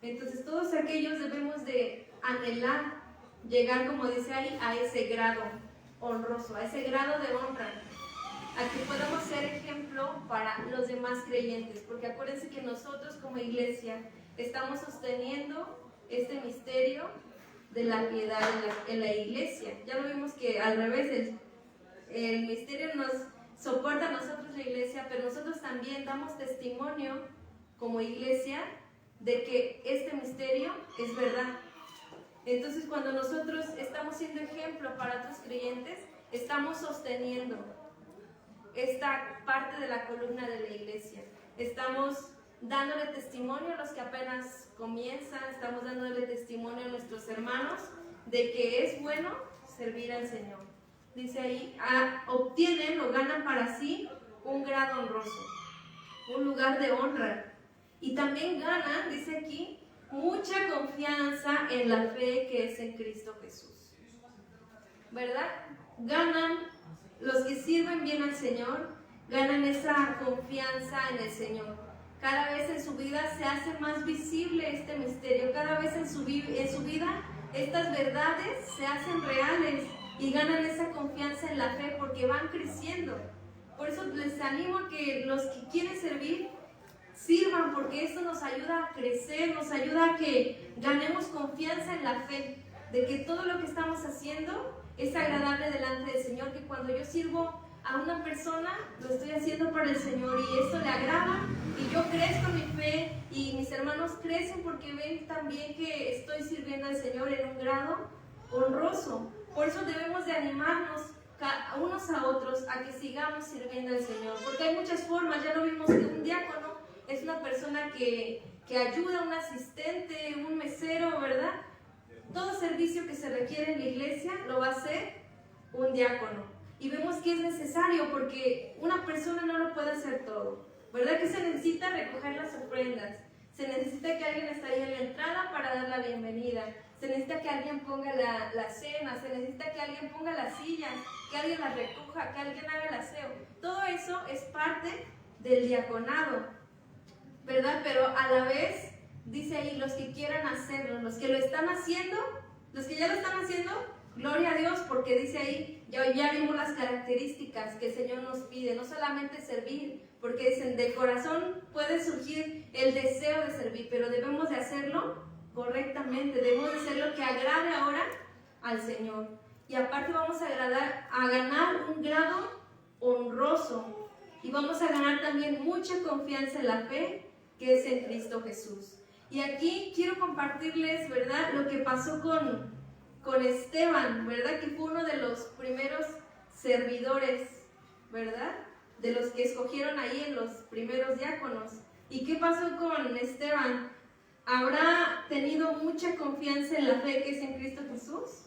Entonces todos aquellos debemos de anhelar llegar, como dice ahí, a ese grado honroso, a ese grado de honra, a que podamos ser ejemplo para los demás creyentes, porque acuérdense que nosotros como iglesia estamos sosteniendo este misterio de la piedad en la iglesia. Ya lo vimos que al revés, el misterio nos soporta a nosotros la iglesia, pero nosotros también damos testimonio como iglesia de que este misterio es verdad. Entonces cuando nosotros estamos siendo ejemplo para otros creyentes, estamos sosteniendo esta parte de la columna de la iglesia. Estamos dándole testimonio a los que apenas comienzan, estamos dándole testimonio a nuestros hermanos de que es bueno servir al Señor. Dice ahí, obtienen o ganan para sí un grado honroso, un lugar de honra. Y también ganan, dice aquí, mucha confianza en la fe que es en Cristo Jesús. ¿Verdad? Ganan, los que sirven bien al Señor, ganan esa confianza en el Señor. Cada vez en su vida se hace más visible este misterio. Cada vez en su vida estas verdades se hacen reales y ganan esa confianza en la fe porque van creciendo. Por eso les animo a que los que quieren servir, sirvan, porque esto nos ayuda a crecer, nos ayuda a que ganemos confianza en la fe, de que todo lo que estamos haciendo es agradable delante del Señor, que cuando yo sirvo a una persona, lo estoy haciendo para el Señor y esto le agrada y yo crezco en mi fe y mis hermanos crecen porque ven también que estoy sirviendo al Señor en un grado honroso. Por eso debemos de animarnos unos a otros a que sigamos sirviendo al Señor, porque hay muchas formas. Ya lo vimos que un diácono es una persona que ayuda, un asistente, un mesero, ¿verdad? Todo servicio que se requiere en la iglesia lo va a hacer un diácono. Y vemos que es necesario porque una persona no lo puede hacer todo. ¿Verdad que se necesita recoger las ofrendas? Se necesita que alguien esté ahí en la entrada para dar la bienvenida. Se necesita que alguien ponga la cena. Se necesita que alguien ponga las sillas, que alguien las recoja, que alguien haga el aseo. Todo eso es parte del diaconado, ¿verdad? Pero a la vez, dice ahí, los que quieran hacerlo, los que lo están haciendo, los que ya lo están haciendo, gloria a Dios, porque dice ahí, ya vimos las características que el Señor nos pide, no solamente servir, porque dicen, de corazón puede surgir el deseo de servir, pero debemos de hacerlo correctamente, debemos de hacer lo que agrade ahora al Señor. Y aparte vamos a ganar un grado honroso, y vamos a ganar también mucha confianza en la fe que es en Cristo Jesús. Y aquí quiero compartirles, ¿verdad?, lo que pasó con Esteban, ¿verdad?, que fue uno de los primeros servidores, ¿verdad?, de los que escogieron ahí en los primeros diáconos. ¿Y qué pasó con Esteban? ¿Habrá tenido mucha confianza en la fe que es en Cristo Jesús?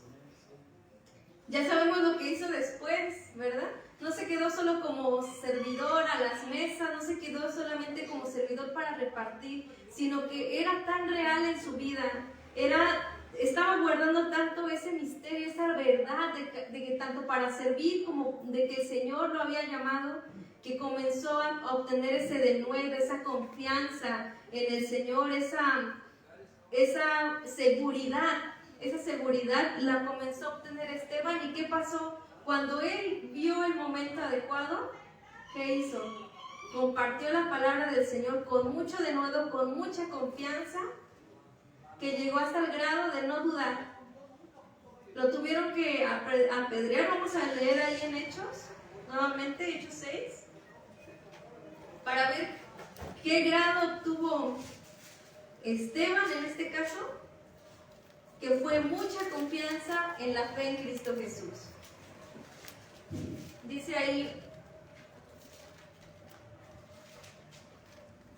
Ya sabemos lo que hizo después, ¿verdad? No se quedó solo como servidor a las mesas, no se quedó solamente como servidor para repartir, sino que era tan real en su vida, estaba guardando tanto ese misterio, esa verdad de que tanto para servir como de que el Señor lo había llamado, que comenzó a obtener ese denuedo, esa confianza en el Señor, esa seguridad la comenzó a obtener Esteban. ¿Y qué pasó? Cuando él vio el momento adecuado, ¿qué hizo? Compartió la palabra del Señor con mucho denuedo, con mucha confianza, que llegó hasta el grado de no dudar. Lo tuvieron que apedrear. Vamos a leer ahí en Hechos, nuevamente Hechos 6, para ver qué grado tuvo Esteban en este caso, que fue mucha confianza en la fe en Cristo Jesús. Dice ahí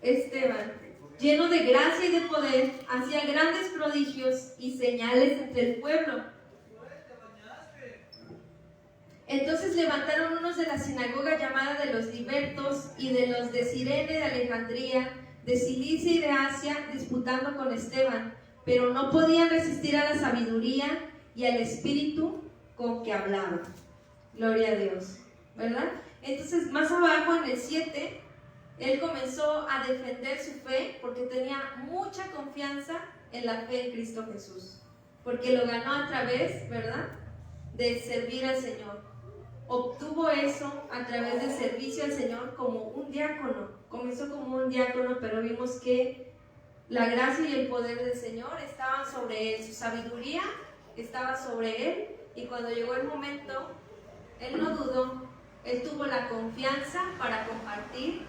Esteban, lleno de gracia y de poder, hacía grandes prodigios y señales entre el pueblo. Entonces levantaron unos de la sinagoga llamada de los libertos y de los de Cirene, de Alejandría, de Cilicia y de Asia, disputando con Esteban, pero no podían resistir a la sabiduría y al espíritu con que hablaba. Gloria a Dios, ¿verdad? Entonces más abajo en el 7, él comenzó a defender su fe porque tenía mucha confianza en la fe en Cristo Jesús, porque lo ganó a través, ¿verdad?, de servir al Señor. Obtuvo eso a través del servicio al Señor como un diácono. Comenzó como un diácono, pero vimos que la gracia y el poder del Señor estaban sobre él, su sabiduría estaba sobre él, y cuando llegó el momento, él no dudó, él tuvo la confianza para compartir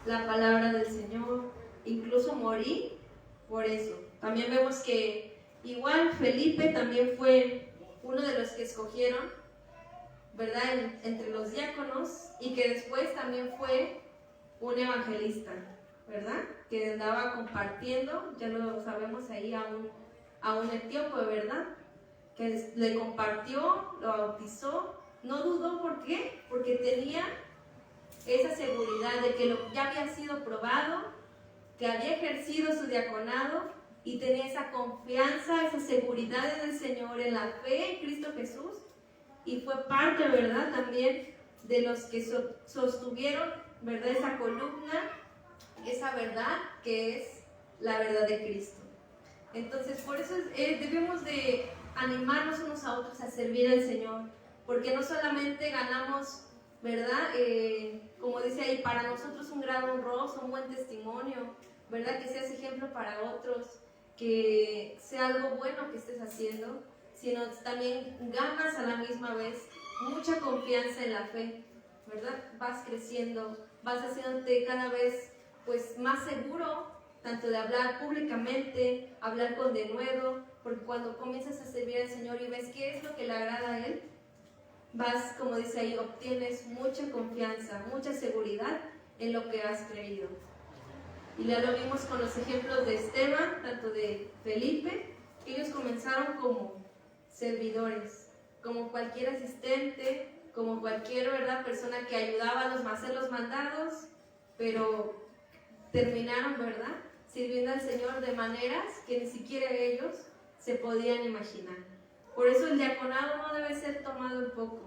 la palabra del Señor, incluso morir por eso. También vemos que igual Felipe también fue uno de los que escogieron, ¿verdad?, entre los diáconos, y que después también fue un evangelista, ¿verdad?, que andaba compartiendo, ya lo sabemos ahí, a un etíope, ¿verdad?, que le compartió, lo bautizó, no dudó. ¿Por qué? Porque tenía esa seguridad de que ya había sido probado, que había ejercido su diaconado y tenía esa confianza, esa seguridad en el Señor, en la fe en Cristo Jesús, y fue parte, ¿verdad?, también de los que sostuvieron, ¿verdad?, esa columna, esa verdad que es la verdad de Cristo. Entonces, por eso debemos de animarnos unos a otros a servir al Señor, porque no solamente ganamos, ¿verdad?, como dice ahí, para nosotros un grado honroso, un buen testimonio, ¿verdad?, que seas ejemplo para otros, que sea algo bueno que estés haciendo, sino también ganas a la misma vez mucha confianza en la fe, ¿verdad? Vas creciendo, vas haciéndote cada vez pues más seguro, tanto de hablar públicamente, hablar con denuedo, porque cuando comienzas a servir al Señor y ves qué es lo que le agrada a Él, vas, como dice ahí, obtienes mucha confianza, mucha seguridad en lo que has creído. Y ya lo vimos con los ejemplos de Esteban, tanto de Felipe, que ellos comenzaron como servidores, como cualquier asistente, como cualquier, ¿verdad?, persona que ayudaba a hacer los mandados, pero terminaron, ¿verdad?, sirviendo al Señor de maneras que ni siquiera ellos se podían imaginar. Por eso el diaconado no debe ser tomado en poco.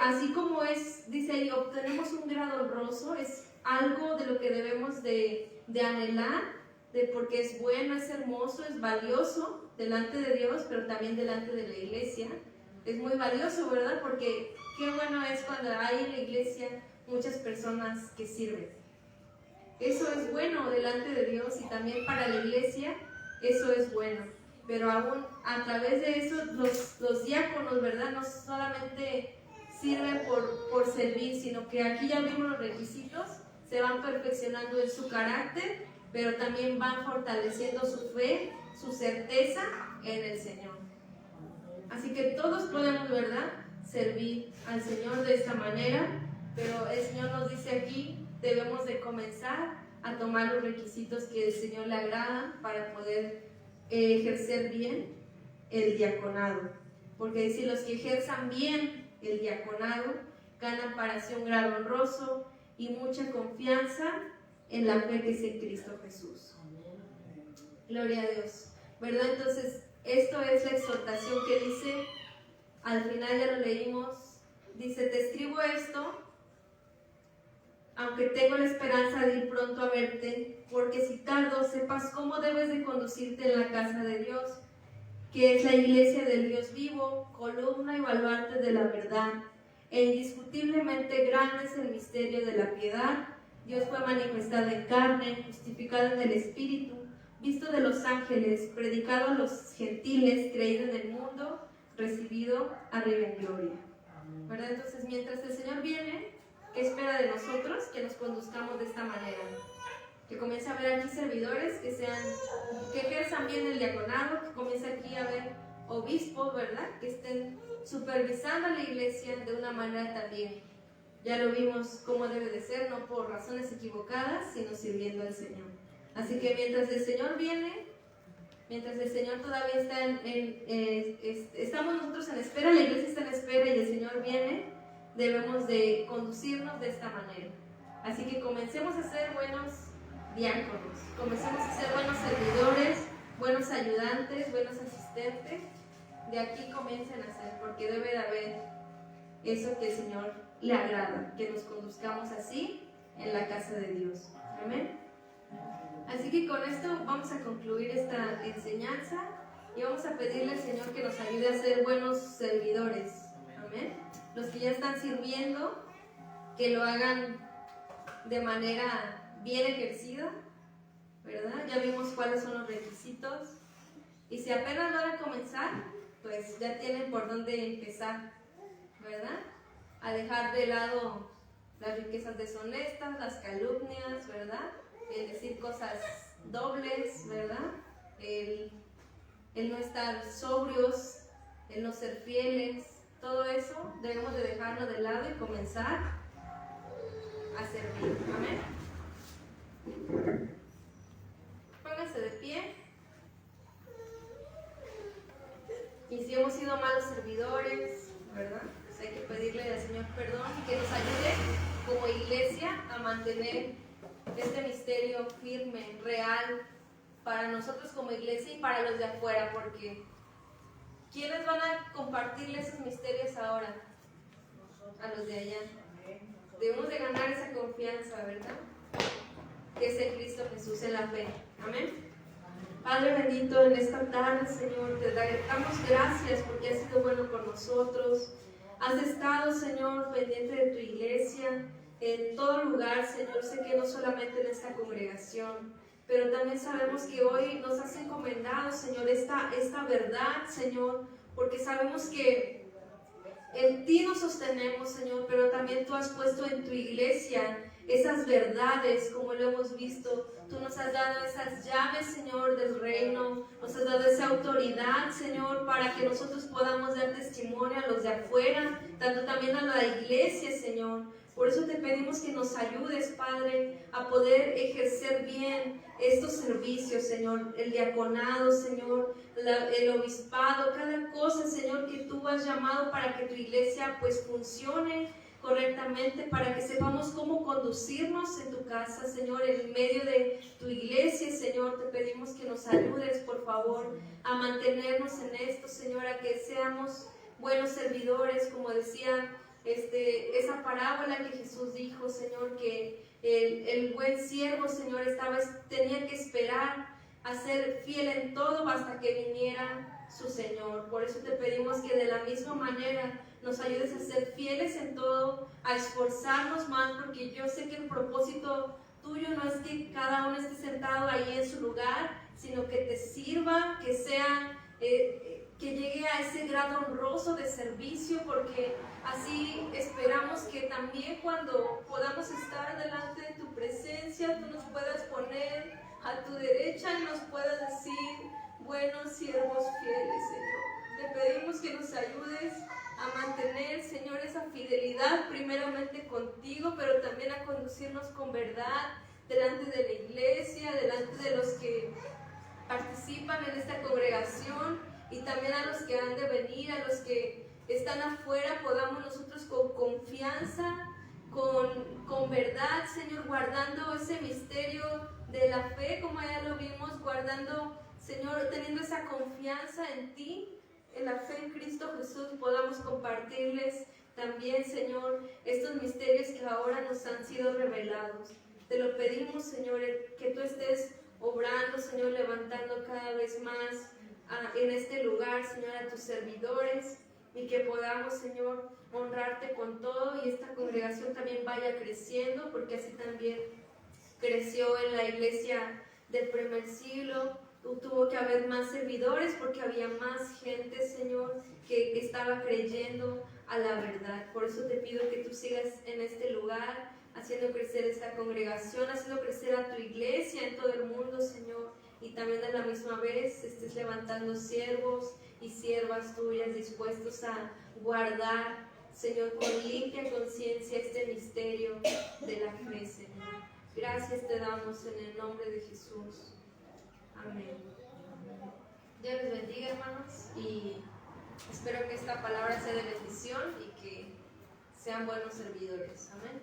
Así como dice ahí, obtenemos un grado honroso, es algo de lo que debemos de anhelar, porque es bueno, es hermoso, es valioso delante de Dios, pero también delante de la iglesia. Es muy valioso, ¿verdad? Porque qué bueno es cuando hay en la iglesia muchas personas que sirven. Eso es bueno delante de Dios y también para la iglesia eso es bueno. Pero aún a través de eso los diáconos, ¿verdad?, no solamente sirven por servir, sino que aquí ya vimos los requisitos, se van perfeccionando en su carácter, pero también van fortaleciendo su fe, su certeza en el Señor. Así que todos podemos, ¿verdad?, servir al Señor de esta manera, pero el Señor nos dice aquí, debemos de comenzar a tomar los requisitos que el Señor le agrada para poder ejercer bien el diaconado. Porque dice, los que ejerzan bien el diaconado ganan para sí un grado honroso y mucha confianza en la fe que es en Cristo Jesús. Gloria a Dios, ¿verdad? Entonces, esto es la exhortación que dice, al final ya lo leímos, dice, te escribo esto, aunque tengo la esperanza de ir pronto a verte, porque si tardo sepas cómo debes de conducirte en la casa de Dios, que es la iglesia del Dios vivo, columna y baluarte de la verdad, e indiscutiblemente grande es el misterio de la piedad. Dios fue manifestado en carne, justificado en el Espíritu, visto de los ángeles, predicado a los gentiles, creído en el mundo, recibido arriba en gloria. ¿Verdad? Entonces, mientras el Señor viene, ¿qué espera de nosotros? Que nos conduzcamos de esta manera. Que comience a haber aquí servidores que ejerzan bien el diaconado, que comience aquí a haber obispos, ¿verdad?, que estén supervisando a la iglesia de una manera también. Ya lo vimos cómo debe de ser, no por razones equivocadas, sino sirviendo al Señor. Así que mientras el Señor viene, mientras el Señor todavía está estamos nosotros en espera, la iglesia está en espera y el Señor viene, debemos de conducirnos de esta manera. Así que comencemos a ser buenos diáconos, comencemos a ser buenos servidores, buenos ayudantes, buenos asistentes. De aquí comiencen a ser, porque debe de haber eso que el Señor le agrada, que nos conduzcamos así en la casa de Dios. Amén. Así que con esto vamos a concluir esta enseñanza y vamos a pedirle al Señor que nos ayude a ser buenos servidores. Amén. Los que ya están sirviendo, que lo hagan de manera bien ejercida, ¿verdad? Ya vimos cuáles son los requisitos. Y si apenas van a comenzar, pues ya tienen por dónde empezar, ¿verdad? A dejar de lado las riquezas deshonestas, las calumnias, ¿verdad? El decir cosas dobles, ¿verdad? El no estar sobrios, el no ser fieles, todo eso debemos de dejarlo de lado y comenzar a servir. Amén. Pónganse de pie. Y si hemos sido malos servidores, ¿verdad?, pues hay que pedirle al Señor perdón y que nos ayude como iglesia a mantener este misterio firme, real, para nosotros como iglesia y para los de afuera, porque ¿quiénes van a compartirle esos misterios ahora? A los de allá. Debemos de ganar esa confianza, ¿verdad? Que es en Cristo Jesús, en la fe. Amén. Padre bendito, en esta tarde, Señor, te damos gracias porque has sido bueno con nosotros. Has estado, Señor, pendiente de tu iglesia en todo lugar, Señor. Sé que no solamente en esta congregación, pero también sabemos que hoy nos has encomendado, Señor, esta verdad, Señor, porque sabemos que en ti nos sostenemos, Señor, pero también tú has puesto en tu iglesia esas verdades, como lo hemos visto. Tú nos has dado esas llaves, Señor, del reino. Nos has dado esa autoridad, Señor, para que nosotros podamos dar testimonio a los de afuera, tanto también a la iglesia, Señor. Por eso te pedimos que nos ayudes, Padre, a poder ejercer bien estos servicios, Señor, el diaconado, Señor, el obispado, cada cosa, Señor, que tú has llamado para que tu iglesia pues funcione correctamente, para que sepamos cómo conducirnos en tu casa, Señor, en medio de tu iglesia, Señor. Te pedimos que nos ayudes, por favor, a mantenernos en esto, Señor, a que seamos buenos servidores, como decía esa parábola que Jesús dijo, Señor, que el buen siervo, Señor, tenía que esperar a ser fiel en todo hasta que viniera su Señor. Por eso te pedimos que de la misma manera nos ayudes a ser fieles en todo, a esforzarnos más, porque yo sé que el propósito tuyo no es que cada uno esté sentado ahí en su lugar, sino que te sirva, que sea, que llegue a ese grado honroso de servicio, porque así esperamos que también cuando podamos estar delante de tu presencia, tú nos puedas poner a tu derecha y nos puedas decir: buenos siervos fieles, Señor. Te pedimos que nos ayudes a mantener, Señor, esa fidelidad primeramente contigo, pero también a conducirnos con verdad delante de la iglesia, delante de los que participan en esta congregación y también a los que han de venir, a los que están afuera. Podamos nosotros con confianza, con verdad, Señor, guardando ese misterio de la fe, como ya lo vimos, guardando, Señor, teniendo esa confianza en ti, en la fe en Cristo Jesús, podamos compartirles también, Señor, estos misterios que ahora nos han sido revelados. Te lo pedimos, Señor, que tú estés obrando, Señor, levantando cada vez más en este lugar, Señor, a tus servidores, y que podamos, Señor, honrarte con todo, y esta congregación también vaya creciendo, porque así también creció en la iglesia del primer siglo. Tuvo que haber más servidores porque había más gente, Señor, que estaba creyendo a la verdad. Por eso te pido que tú sigas en este lugar, haciendo crecer esta congregación, haciendo crecer a tu iglesia en todo el mundo, Señor, y también a la misma vez estés levantando siervos y siervas tuyas dispuestos a guardar, Señor, con limpia conciencia este misterio de la fe, Señor. Gracias te damos en el nombre de Jesús. Amén. Dios les bendiga, hermanos, y espero que esta palabra sea de bendición y que sean buenos servidores. Amén.